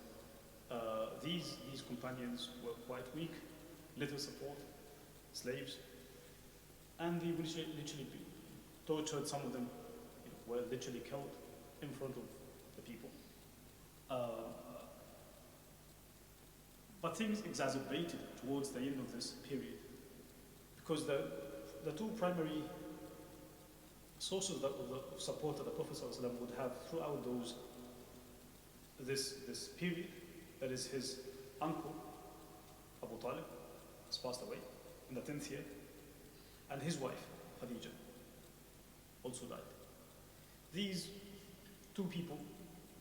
These companions were quite weak, little support, slaves, and they literally tortured. Some of them were literally killed in front of the people. But things exacerbated towards the end of this period, because the two primary sources of support that the Prophet ﷺ would have throughout this period, that is his uncle Abu Talib, has passed away in the 10th year, and his wife Khadija also died. These two people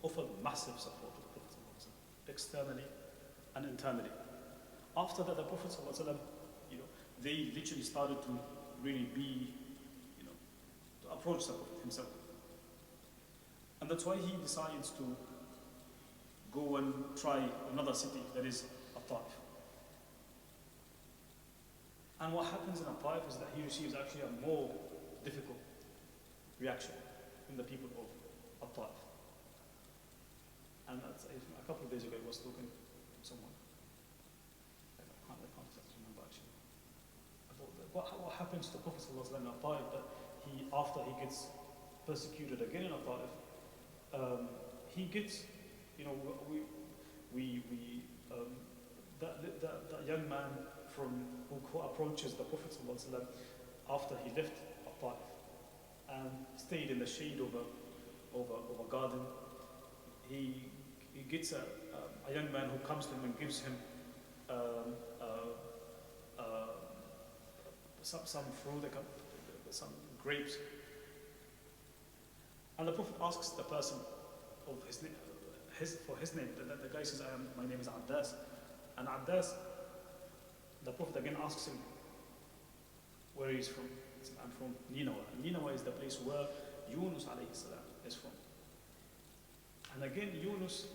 offered massive support to the Prophet ﷺ, externally and internally. After that, the Prophet ﷺ, they literally started to really be, to approach the Prophet himself. And that's why he decides to go and try another city, that is At-Taif. And what happens in At-Taif is that he receives actually a more difficult reaction from the people of At-Taif. And a couple of days ago, I was talking to someone. I can't remember actually. About what happens to the Prophet ﷺ in At-Taif, that after he gets persecuted again in At-Taif, he gets, that young man who approaches the Prophet ﷺ after he left Ta'if and stayed in the shade of a garden. He gets a young man who comes to him and gives him some fruit, some grapes. And the Prophet asks the person of his name, for his name. The guy says, my name is Addas. And Addas, the Prophet again asks him where he is from. He says, I'm from Nineveh. And Nineveh is the place where Yunus alayhi salam is from. And again, Yunus,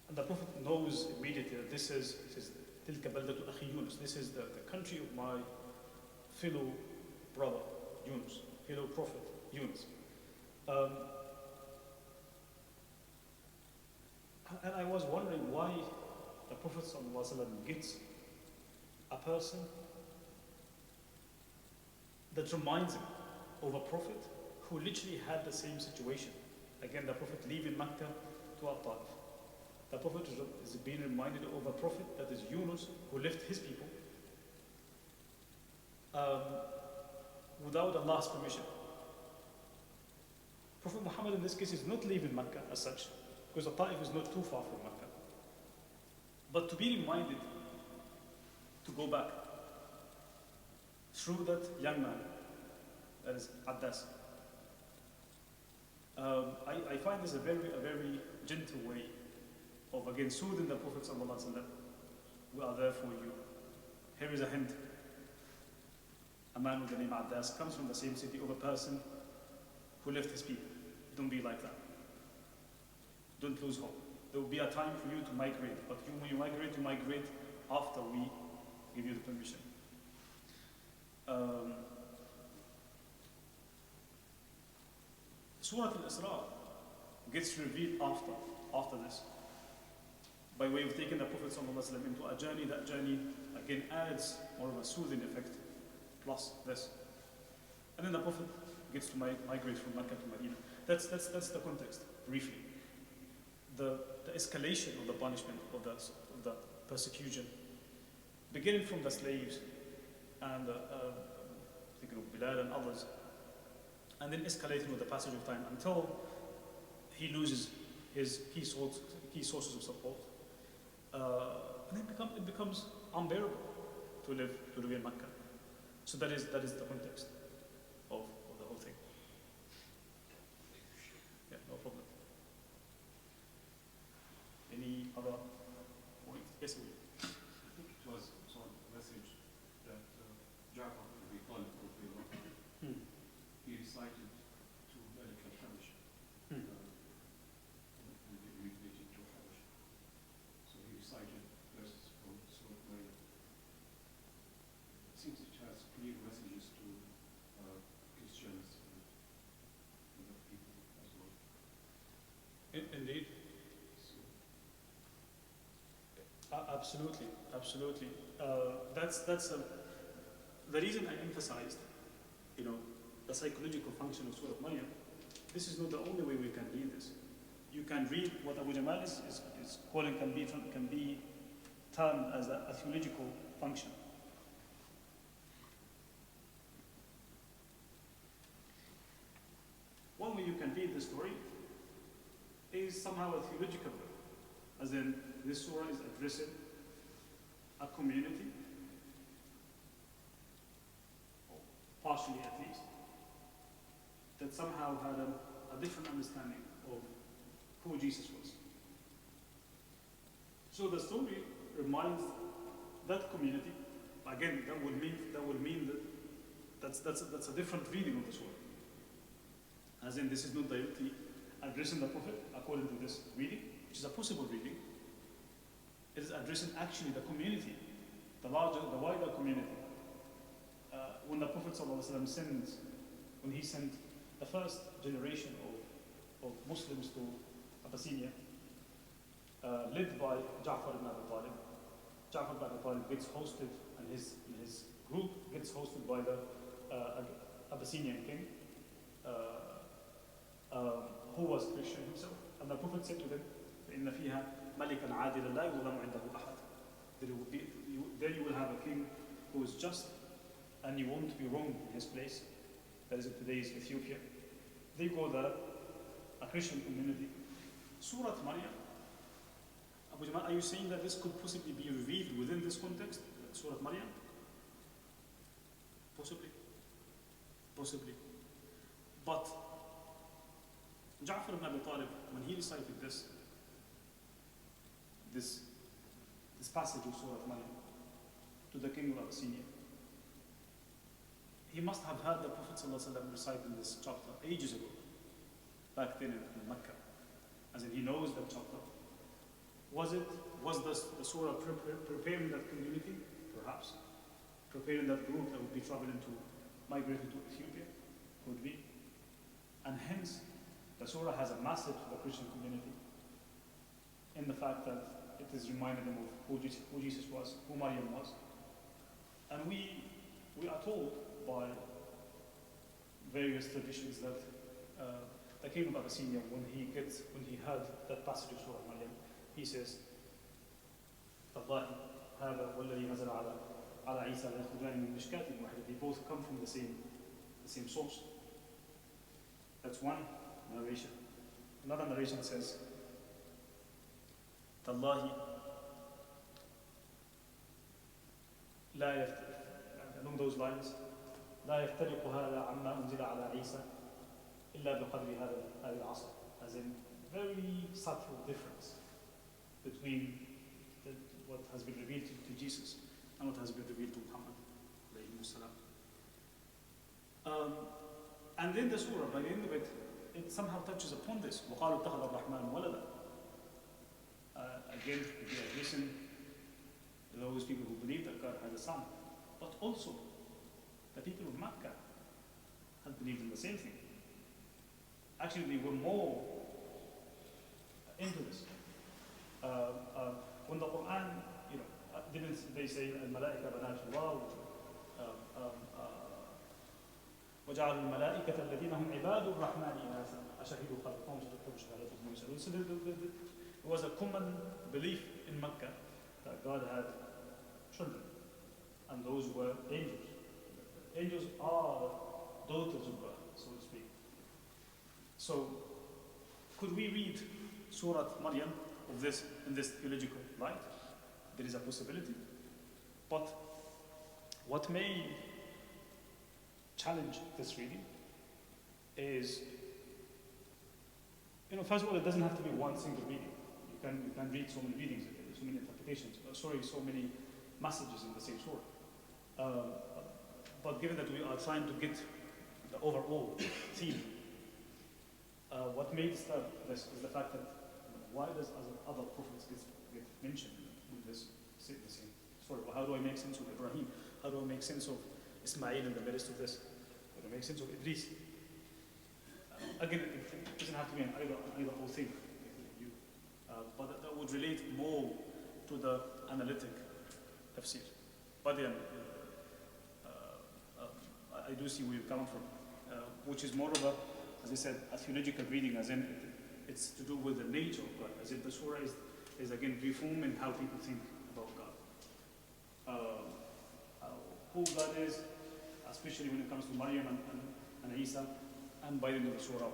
and the Prophet knows immediately that this is, he says, Tilka baldatu akhi Yunus. This is the country of my fellow brother, Yunus, fellow prophet, Yunus. And I was wondering why the Prophet ﷺ gets a person that reminds him of a prophet who literally had the same situation. Again, the Prophet leaving Mecca to Ta'if. The Prophet is being reminded of a prophet, that is Yunus, who left his people without Allah's permission. Prophet Muhammad in this case is not leaving Mecca as such, because the Ta'if is not too far from Mecca. But to be reminded to go back through that young man, that is Addas. I find this a very gentle way of again soothing the Prophet ﷺ. We are there for you. Here is a hint. A man with the name Addas comes from the same city of a person who left his people. Don't be like that. Don't lose hope. There will be a time for you to migrate, but when you migrate after we give you the permission. Surah Al-Isra gets revealed after this, by way of taking the Prophet ﷺ into a journey. That journey again adds more of a soothing effect, plus this. And then the Prophet gets to migrate from Mecca to Medina. That's the context, briefly. The escalation of the punishment, of the persecution, beginning from the slaves and thinking of Bilal and others, and then escalating with the passage of time until he loses his key sources of support. And then it becomes unbearable to live in Mecca. So that is the context of the whole thing. Yeah, no problem. Any other point? Yes, we. I think it was sort of a message that Ja'far ibn Abi Talib, he recited to Malik al-Habash, and they immigrated to Habash. So he recited verses from Surah Maryam. It seems it has clear messages to Christians and other people as well. Indeed. Absolutely. That's the reason I emphasized, the psychological function of Surah Maryam. This is not the only way we can read this. You can read what Abu Jamal is calling, can be termed as a theological function. One way you can read the story is somehow a theological way, as in this surah is addressing a community, partially at least, that somehow had a different understanding of who Jesus was. So the story reminds that community. Again, that will mean that's a different reading of the surah. As in, this is not directly addressing the Prophet according to this reading, which is a possible reading. It is addressing actually the community, the wider community. When the Prophet ﷺ when he sent the first generation of Muslims to Abyssinia, led by Ja'far ibn Abi Talib. Ja'far ibn Abi Talib gets hosted, and his group gets hosted by the Abyssinian king, who was Christian himself. And the Prophet said to them, إِنَّ فِيهَا مَلِكًا عَادِلًا لَا يُظْلَمُ عِنْدَهُ أَحَدٌ. then you will have a king who is just, and you won't be wrong in his place. That is in today's Ethiopia. They go there, a Christian community. Surah Maryam. Abu Jamal, are you saying that this could possibly be revealed within this context? Surah Maryam? Possibly. Possibly. But Ja'far ibn Abi Talib, when he recited this passage of Surah Maryam to the king of Abyssinia, he must have heard the Prophet ﷺ reciting this chapter ages ago, back then in Mecca. As in, he knows that chapter. Was the surah preparing that community? Perhaps. Preparing that group that would be traveling to migrate to Ethiopia? Could be. And hence, the surah has a message to the Christian community in the fact that it is reminding them of who Jesus was, who Maryam was. And we are told by various traditions that the king of Abyssinia, when he heard that passage of Surah Maryam, he says, "Allah, هذا والذي نزل على عيسى لا يخرجان من مشكاة واحدة." They both come from the same source. That's one narration. Another narration says, "Tallahi لا يفترق." Along those lines, لا يفترق هذا عما أنزل على عيسى إلا بقدر هذا العصر. As in, very subtle difference between what has been revealed to Jesus and what has been revealed to Muhammad. And then the surah, by the end of it, it somehow touches upon this. وَقَالُوا اتَّخَذَ الرَّحْمَنُ وَلَدًا. Again, we are listening to those people who believe that God has a son. But also, the people of Makkah had believed in the same thing. Actually, they were more into this. When the Quran, didn't they say al-malaika banat Allah, وَجَعَلُوا الْمَلَائِكَةَ الَّذِينَ هُمْ عِبَادُ الرَّحْمَنِ إِنَاثًا أَشَهِدُوا خَلْقَهُمْ وَتَكْتُبُ شَهَادَتُهُمْ وَيُسْأَلُونَ. So it was a common belief in Makkah that God had children, and those were angels. Angels are daughters of God, so to speak. So, could we read Surah Maryam in this theological light? There is a possibility. But what may challenge this reading is, first of all, it doesn't have to be one single reading. You can read so many readings, so many interpretations, so many messages in the same surah. But given that we are trying to get the overall theme, what may disturb this is the fact that why does other prophets get mentioned in this same story? Well, how do I make sense of Ibrahim? How do I make sense of Ismail in the midst of this? How do I make sense of Idris? Again, it doesn't have to be an either or thing. But that would relate more to the analytic tafsir. But then, I do see where you're coming from, which is more of as I said, a theological reading, as in it's to do with the nature of God, as in the surah is again reforming how people think about God. Who God is, especially when it comes to Maryam and Isa, and by the end of the surah,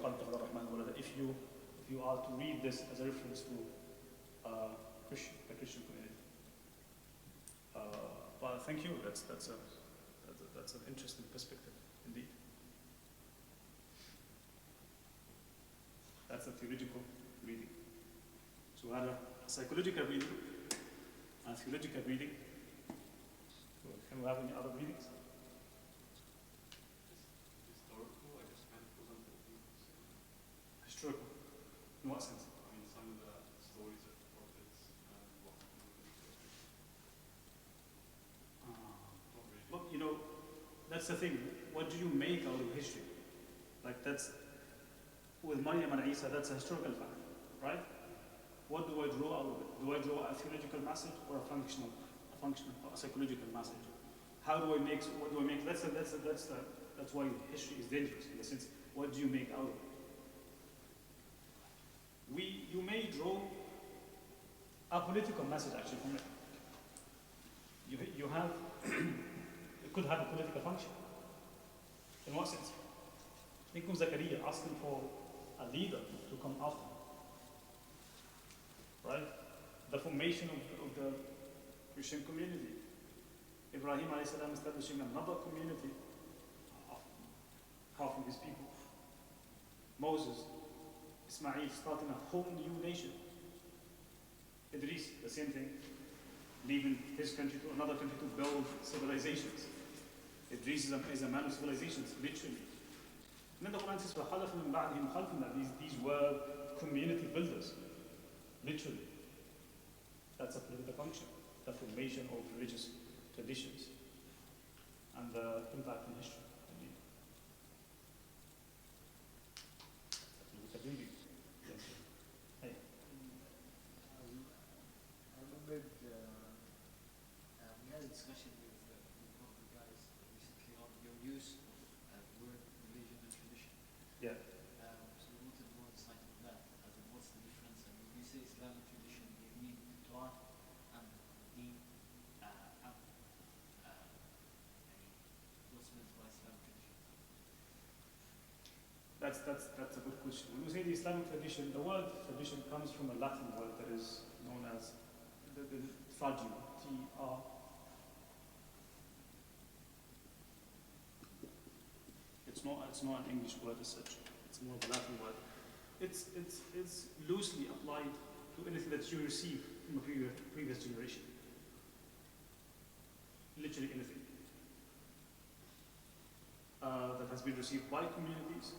if you are to read this as a reference to the Christian community. But thank you, that's an interesting perspective indeed. That's a theological reading. So we had a psychological reading and a theological reading. So can we have any other readings? Historical, I just kind of wasn't thinking. Historical. In what sense? I mean, some of the stories of the prophets and what happened with them. Not really. But that's the thing. What do you make out of history? Like with Maryam and Isa, that's a historical fact, right? What do I draw out of it? Do I draw a theological message or a functional, a psychological message? What do I make? That's why history is dangerous in the sense, what do you make out of it? You may draw a political message actually from it. you have, it could have a political function. In what sense? Think of Zakaria asking for a leader to come after him. Right? The formation of the Christian community. Ibrahim a.s. establishing another community, half of his people. Moses, Ismail starting a whole new nation. Idris, the same thing, leaving his country to another country to build civilizations. Idris is a man of civilizations, literally. And then the Quran says, فَخَلَفَ مِن بَعْدِهِمْ خَلْفٌ, that these were community builders, literally. That's a political function, the formation of religious traditions and the impact in history. Hey. I remembered we had a discussion with one of the guys recently on your use of the word religion and tradition. Yeah. So we wanted more insight on that. As in, what's the difference? And when you say Islamic tradition, do you mean Torah and Deen? What's meant by Islamic tradition? That's a good question. When we say the Islamic tradition, the word tradition comes from a Latin word that is known as the tradium, T-R. It's not an English word as such. It's more of a Latin word. It's loosely applied to anything that you receive from a previous generation. Literally anything that has been received by communities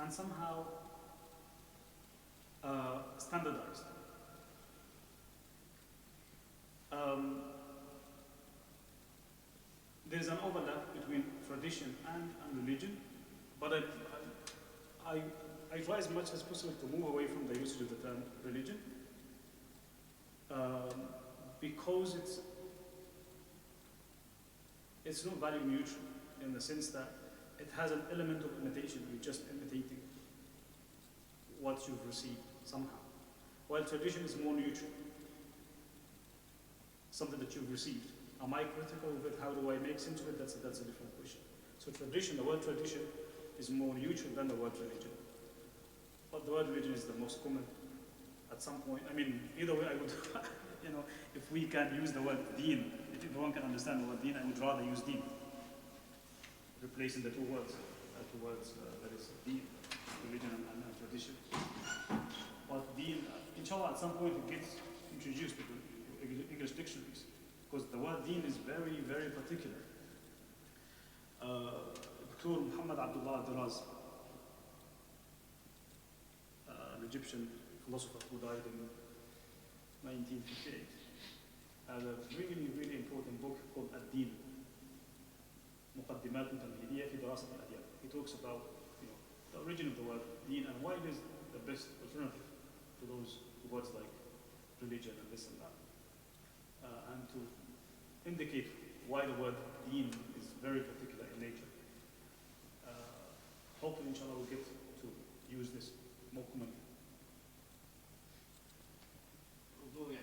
and somehow standardized. There's an overlap between tradition and religion, but I try as much as possible to move away from the usage of the term religion because it's not value neutral in the sense that it has an element of imitation. You're just imitating what you've received somehow. While tradition is more neutral, something that you've received. Am I critical of it? How do I make sense of it? That's a different question. So tradition, the word tradition is more neutral than the word religion. But the word religion is the most common at some point. I mean, either way I would, if we can use the word deen, if everyone can understand the word deen, I would rather use deen. Replacing the two words that is deen, religion and tradition. But deen, inshallah, at some point it gets introduced to English dictionaries, because the word deen is very, very particular. Dr. Mohammed an Egyptian philosopher who died in 1958, had a really, really important book called Ad-Din. مقدمات تمهيدية في دراسة الأديان. He talks about the origin of the word deen and why it is the best alternative to those words like religion and this and that. And to indicate why the word deen is very particular in nature. Hopefully, inshallah, we'll get to use this more commonly. Although the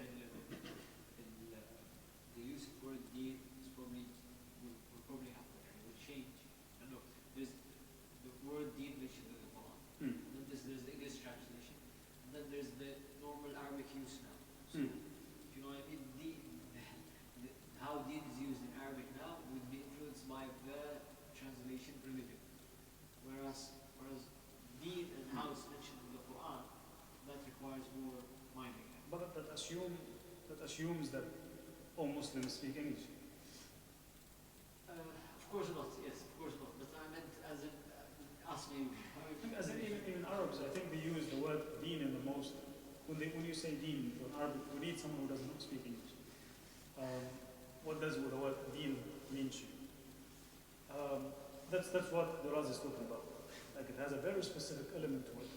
use of word deen is probably will probably happen, will change. I know there's the word deen mentioned in the Quran, and then there's the English translation, and then there's the normal Arabic use now. So, if you know what I mean, how deen is used in Arabic now would be influenced by the translation religion. Whereas deen and how it's mentioned in the Quran, that requires more minding. But that assumes that all Muslims speak English. Of course not, yes, of course not. But I meant as in us maybe. As in even Arabs, I think they use the word deen in the most. When you say deen to an Arabic, we need someone who does not speak English. What does the word deen mean to you? That's what the Raz is talking about. Like it has a very specific element to it.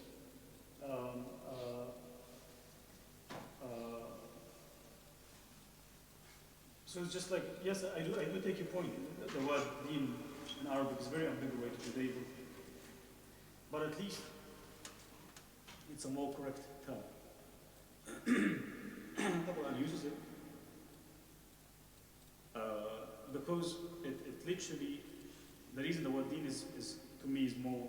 So it's just like, yes, I do take your point. The word deen in Arabic is very ambiguous to Judaism, but at least it's a more correct term. The Quran uses it. because it literally, the reason the word deen is to me is more,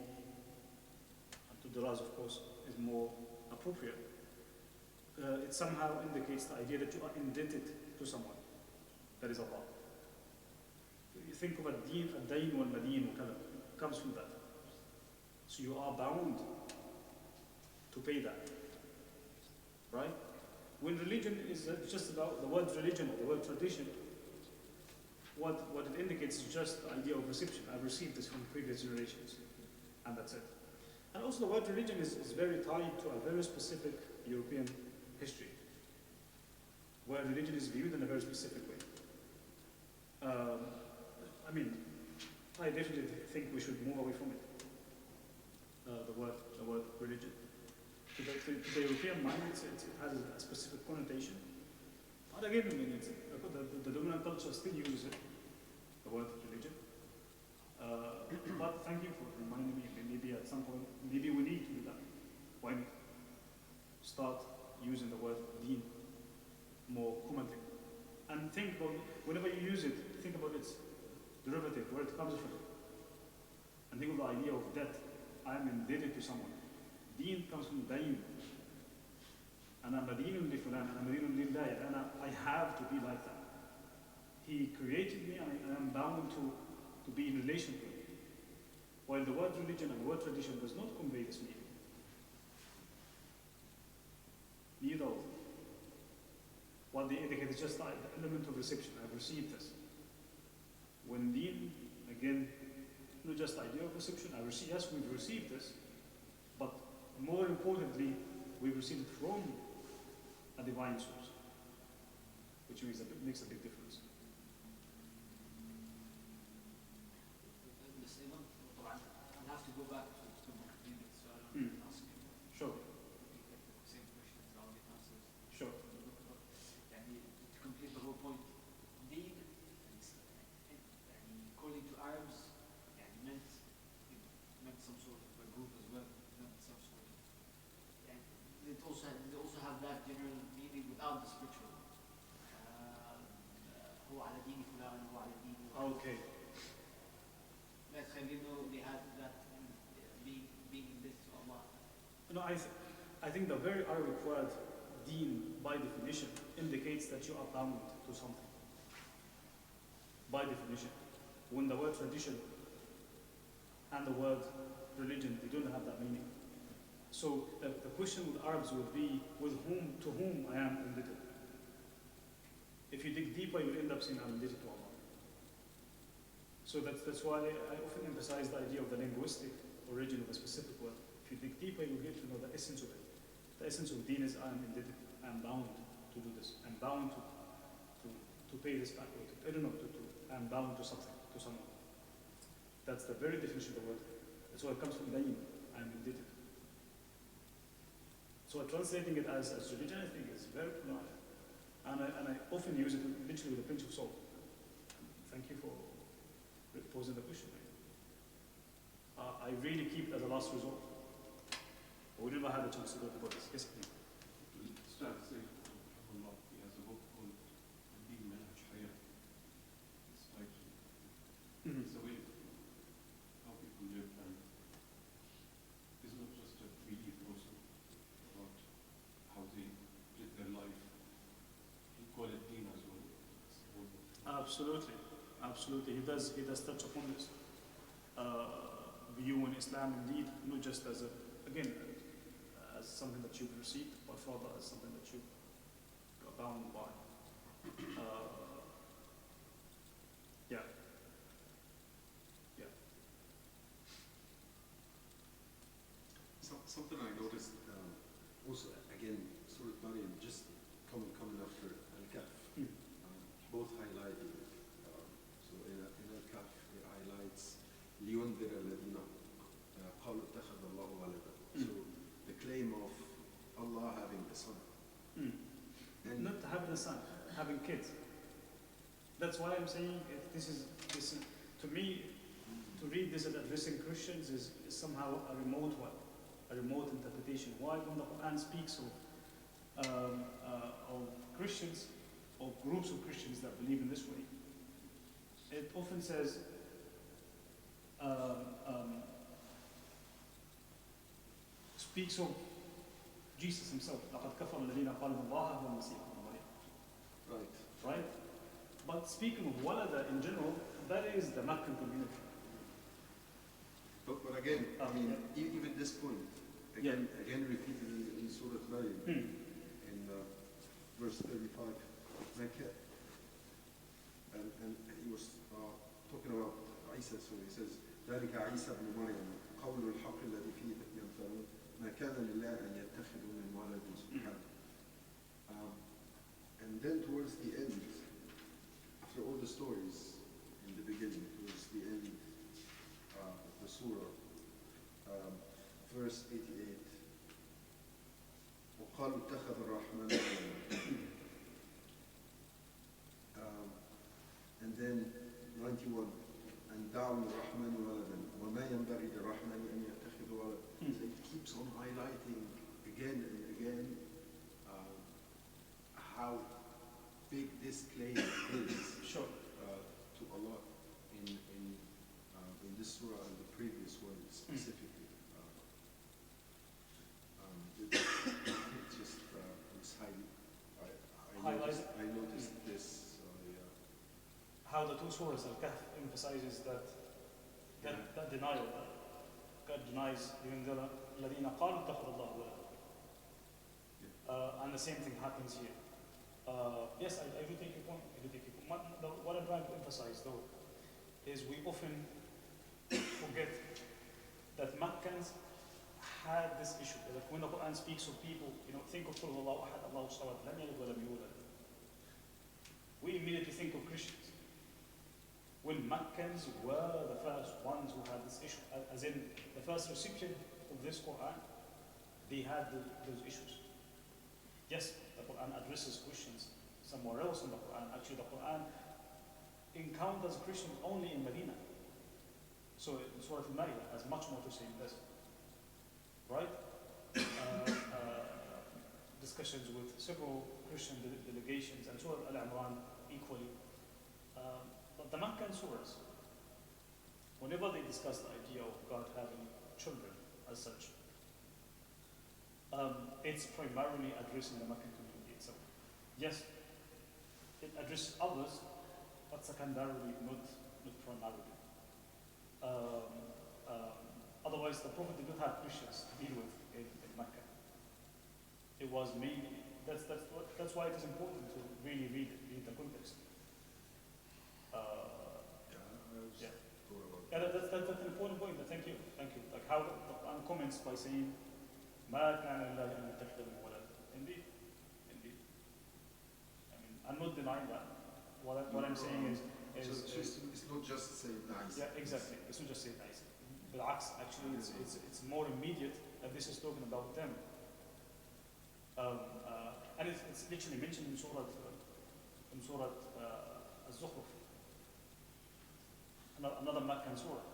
and to Daraz of course, is more appropriate. It somehow indicates the idea that you are indebted to someone, that is Allah. You think of ad-deen, ad-dayn wal-madeen, comes from that. So you are bound to pay that, right? When religion is just about the word religion or the word tradition, what it indicates is just the idea of reception. I've received this from previous generations, and that's it. And also the word religion is very tied to a very specific European history, where religion is viewed in a very specific way. I mean, I definitely think we should move away from it. The word religion. To the European mind, it has a specific connotation. But again, I mean, the dominant culture still uses it, the word religion. But thank you for reminding me. Maybe at some point, maybe we need to do that. Why not start using the word deen more commonly? And think about, whenever you use it, think about its derivative, where it comes from. And think of the idea of debt. I am indebted to someone. Deen comes from dayn. And I'm madinun li fulan, and I'm madinun lillahi, and I have to be like that. He created me, and I am bound to be in relation to him. While the word religion and the word tradition does not convey this meaning. Neither of them. What they indicate is just the element of reception. I've received this. When deen, again, not just the idea of reception. Yes, we've received this, but more importantly, we've received it from a divine source, which makes a big difference. I'll have to go back to the Mohammed, so I don't ask you. Sure. The same questions I'll be answered. Sure. To complete the whole point, deen, according to Arabs, meant some sort of a group as well, meant some sort of, and they also have that general meaning without the spiritual. هو على دين فلان هو على دين. Okay. That they had that being in this to Allah. No, I think the very Arabic word deen, by definition, indicates that you are bound to something. By definition. When the word tradition and the word religion, they don't have that meaning. So the question with Arabs would be, to whom I am indebted. If you dig deeper, you'll end up saying I'm indebted to Allah. So that's why I often emphasize the idea of the linguistic origin of a specific word. If you dig deeper, you'll get to know the essence of it. The essence of deen is I am indebted, I am bound to do this. I'm bound to pay this back. I don't know, I'm bound to something, to someone. That's the very definition of the word. That's why it comes from dayn, I'm indebted. So translating it as religion, I think, is very polite. And I often use it literally with a pinch of salt. Thank you for posing the question. I really keep it as a last resort. But we never had a chance to go about this. Yes, please. Ustad Sayyid, Allah, he has a book called Deen Manhaj Hayat. It's like, it's a way of how people live, and it's not just a belief also about how they live their life. You call it Deen as well. It's the whole book. Absolutely. Absolutely. He does touch upon this view in Islam indeed, not just as as something that you've received, but rather as something that you are bound by. Yeah. Something I noticed also, again, Surah Maryam, just coming after Al-Kahf, both highlighting. So in Al-Kahf, it highlights لِيُنذِرَ الَّذِينَ قَالُوا اتَّخَذَ اللَّهُ وَلَدًا. So the claim of Allah having a son. And not having a son, having kids. That's why I'm saying this is to me, to read this as addressing Christians is somehow a remote one, a remote interpretation. Why, when the Quran speaks of Christians, or groups of Christians that believe in this way, it often says, speaks of Jesus himself. لَقَدْ كَفَرَ الَّذِينَ قَالُوا اللَّهَ هُوَ الْمَسِيحُ ابْنُ مَرْيَمَ. Right. Right? But speaking of walada in general, that is the Meccan community. But again, I mean, Yeah. even this point, again repeated in Surah Maryam, in verse 35. And he was talking about Isa, so he says, ذلك عيسى ابن مريم قول الحق الذي فيه يمترون ما كان لله أن يتخذ من ولد سبحانه. And then towards the end, after all the stories in the beginning, towards the end of the surah, verse 88, وقالوا اتخذ الرحمن ولدا. And then 91, and دعوا الرحمن ولدا وما ينبغي للرحمن أن يتخذ ولدا. So it keeps on highlighting again and again how big this claim is Sure. to Allah in this surah and the previous one specifically. It's just it's Highlighted. I noticed this. How the two surahs Al-Kahf emphasizes that denial. God denies الَّذِينَ قَالُوا اتَّخَذَ اللَّهُ وَلَدًا. And the same thing happens here. Yes, I do take your point. What I'm trying to emphasize though is we often forget that Meccans had this issue. Like when the Quran speaks of people, think of قُلْ هُوَ اللَّهُ أَحَدٌ اللَّهُ الصَّمَدُ لَمْ يَلِدْ وَلَمْ يُولَدْ. We immediately think of Christians. When Meccans were the first ones who had this issue, as in the first recipient of this Quran, they had those issues. Yes, the Quran addresses Christians somewhere else in the Quran. Actually, the Quran encounters Christians only in Medina. So Surah Al-Maryam has much more to say in this. Right? Discussions with several Christian delegations and Surah Al-Imran equally. But the Meccan surahs, whenever they discuss the idea of God having children as such, it's primarily addressing the Meccan community itself. Yes, it addresses others, but secondarily, not primarily. Otherwise, the Prophet did not have Christians to deal with in Mecca. It was mainly, that's why it is important to really read the context. That's an important point. Thank you. Like how the Quran comments by saying, "Ma kana lillahi an yattakhidha min walad." Indeed. I mean, I'm not denying that. What I'm saying is it's not just saying nice. Yeah, exactly. It's not just saying nice. بالعكس, actually, it's more immediate that this is talking about them. And it's literally mentioned in Surah Az-Zukhruf, another Meccan surah.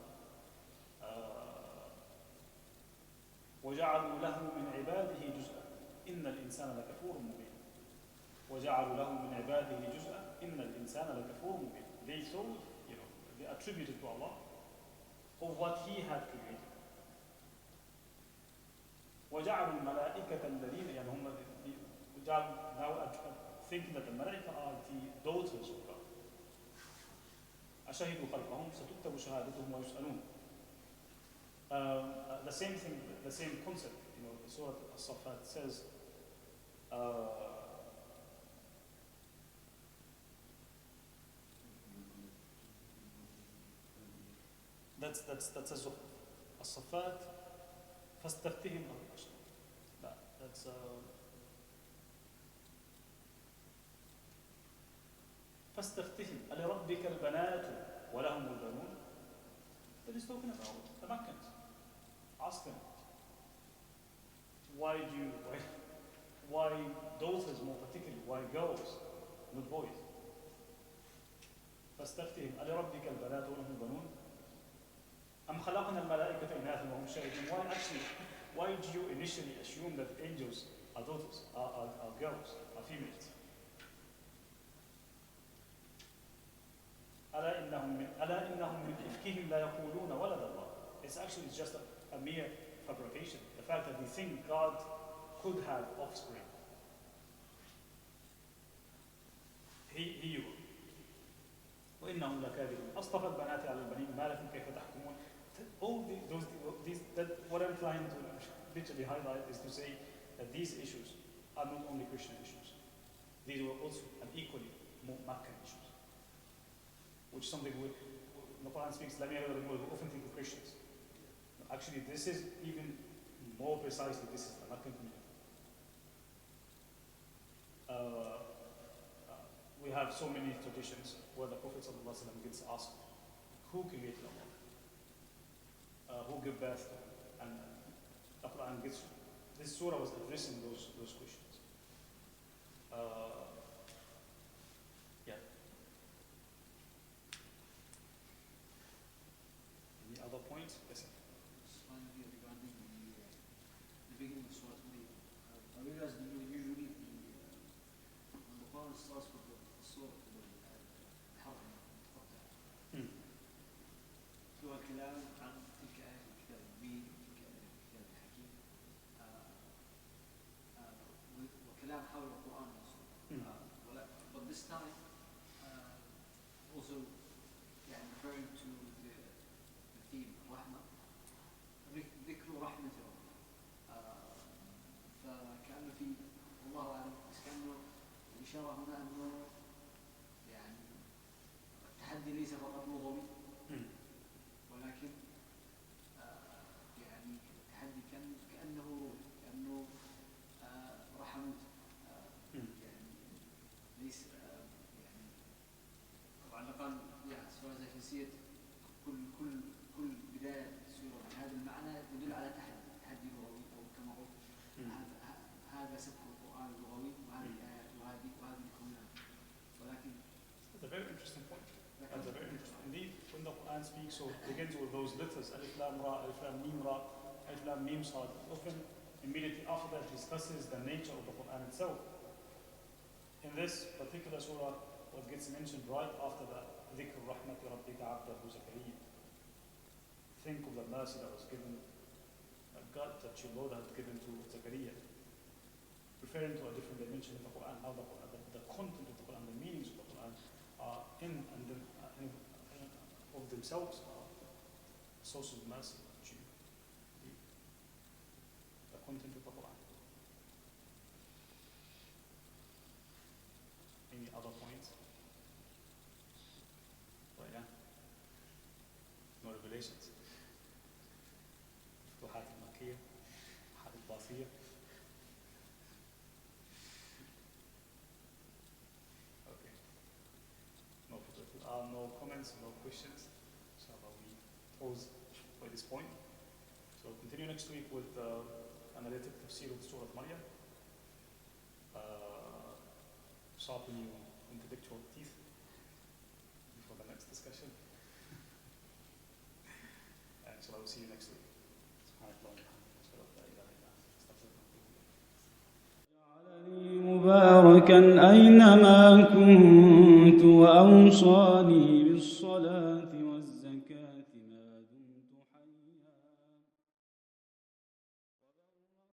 وَجَعَلُوا لَهُ مِنْ عِبَادِهِ جُزْءًا إِنَّ الْإِنسَانَ لَكَفُورٌ مُبِينٌ وَجَعَلُوا لَهُ مِنْ عِبَادِهِ جُزْءًا إِنَّ الْإِنسَانَ لَكَفُورٌ مُبِينٌ. They thought, they attributed to Allah of what He had created. وَجَعَلُوا الْمَلَائِكَةَ الَّذِينَ هم now thinking that the Malaika are the daughters of God. أشهدوا خلقهم ستكتب شهادتهم ويسألون. The same thing, the same concept. Surah As-Saffat says, that's a Zuhr. As-Saffat فاستفتهم that's فاستفتهم ألربك البنات ولهم البنون. That is talking about the Meccans. Ask them, why daughters more particularly, why girls, not boys? فاستفتهم ألربك البنات ولهم البنون أم خلقنا الملائكة إناثا وهم شاهدون. Why do you initially assume that angels are daughters, are girls, are females? ألا إنهم من إفكهم لا يقولون ولد الله. It's actually just a mere fabrication. The fact that they think God could have offspring. He وإنهم لكاذبون أصطفى البنات على البنين ما لكم كيف تحكمون. All what I'm trying to literally highlight is to say that these issues are not only Christian issues. These were also and equally Meccan issues, which is something when the Quran speaks, we often think of Christians. Actually, this is even more precisely, this is the Meccan community. We have so many traditions where the Prophet ﷺ gets asked, who created Allah? Who gave birth to him? And the Quran gets, this surah was addressing those questions. Yeah. Any other points? Yes, sir. Finally, regarding the beginning of Surah Maryam, I realize that usually when the Quran starts with the Surah, هو كلام عن تلك آية الكتاب المبين الكتاب الحكيم وكلام حول القرآن نفسه. But this time also referring to the theme رحمة ذكر رحمة ربنا فكأنه في والله أعلم بس كأنه الإشارة هنا أنه التحدي ليس فقط لغوي ولكن التحدي كأنه رحمة ليس طبعا لقد as far as I can see it كل بداية سورة بهذا المعنى تدل على تحدي لغوي أو كما قلت هذا سبق القرآن اللغوي وهذه الآيات وهذه الكلمات ولكن That's a very interesting point. That's a very interesting. Indeed, when the Quran speaks, so it begins with those letters, Alif Lam Ra, Alif Lam Mim Ra, Alif Lam Mim Sad. Often, immediately after that, discusses the nature of the Quran itself. In this particular surah, what gets mentioned right after that, ذكر رحمة ربك عبده زكريا. Think of the mercy that was given, God that your Lord had given to Zakaria. Referring to a different dimension of the Quran, how the content of the Quran, the meanings of the Quran are of themselves are a source of mercy to you. The content of the Quran. Any other points? Well, yeah. No revelations. فتوحات المكية فتوحات الطافية. Okay. No comments, no questions. So we pause by this point. So we'll continue next week with analytic tafsir of Surah Maryam. Sharpen your intellectual teeth before the next discussion. And so I will see you next week. جعلني مباركا أينما كنت وأوصاني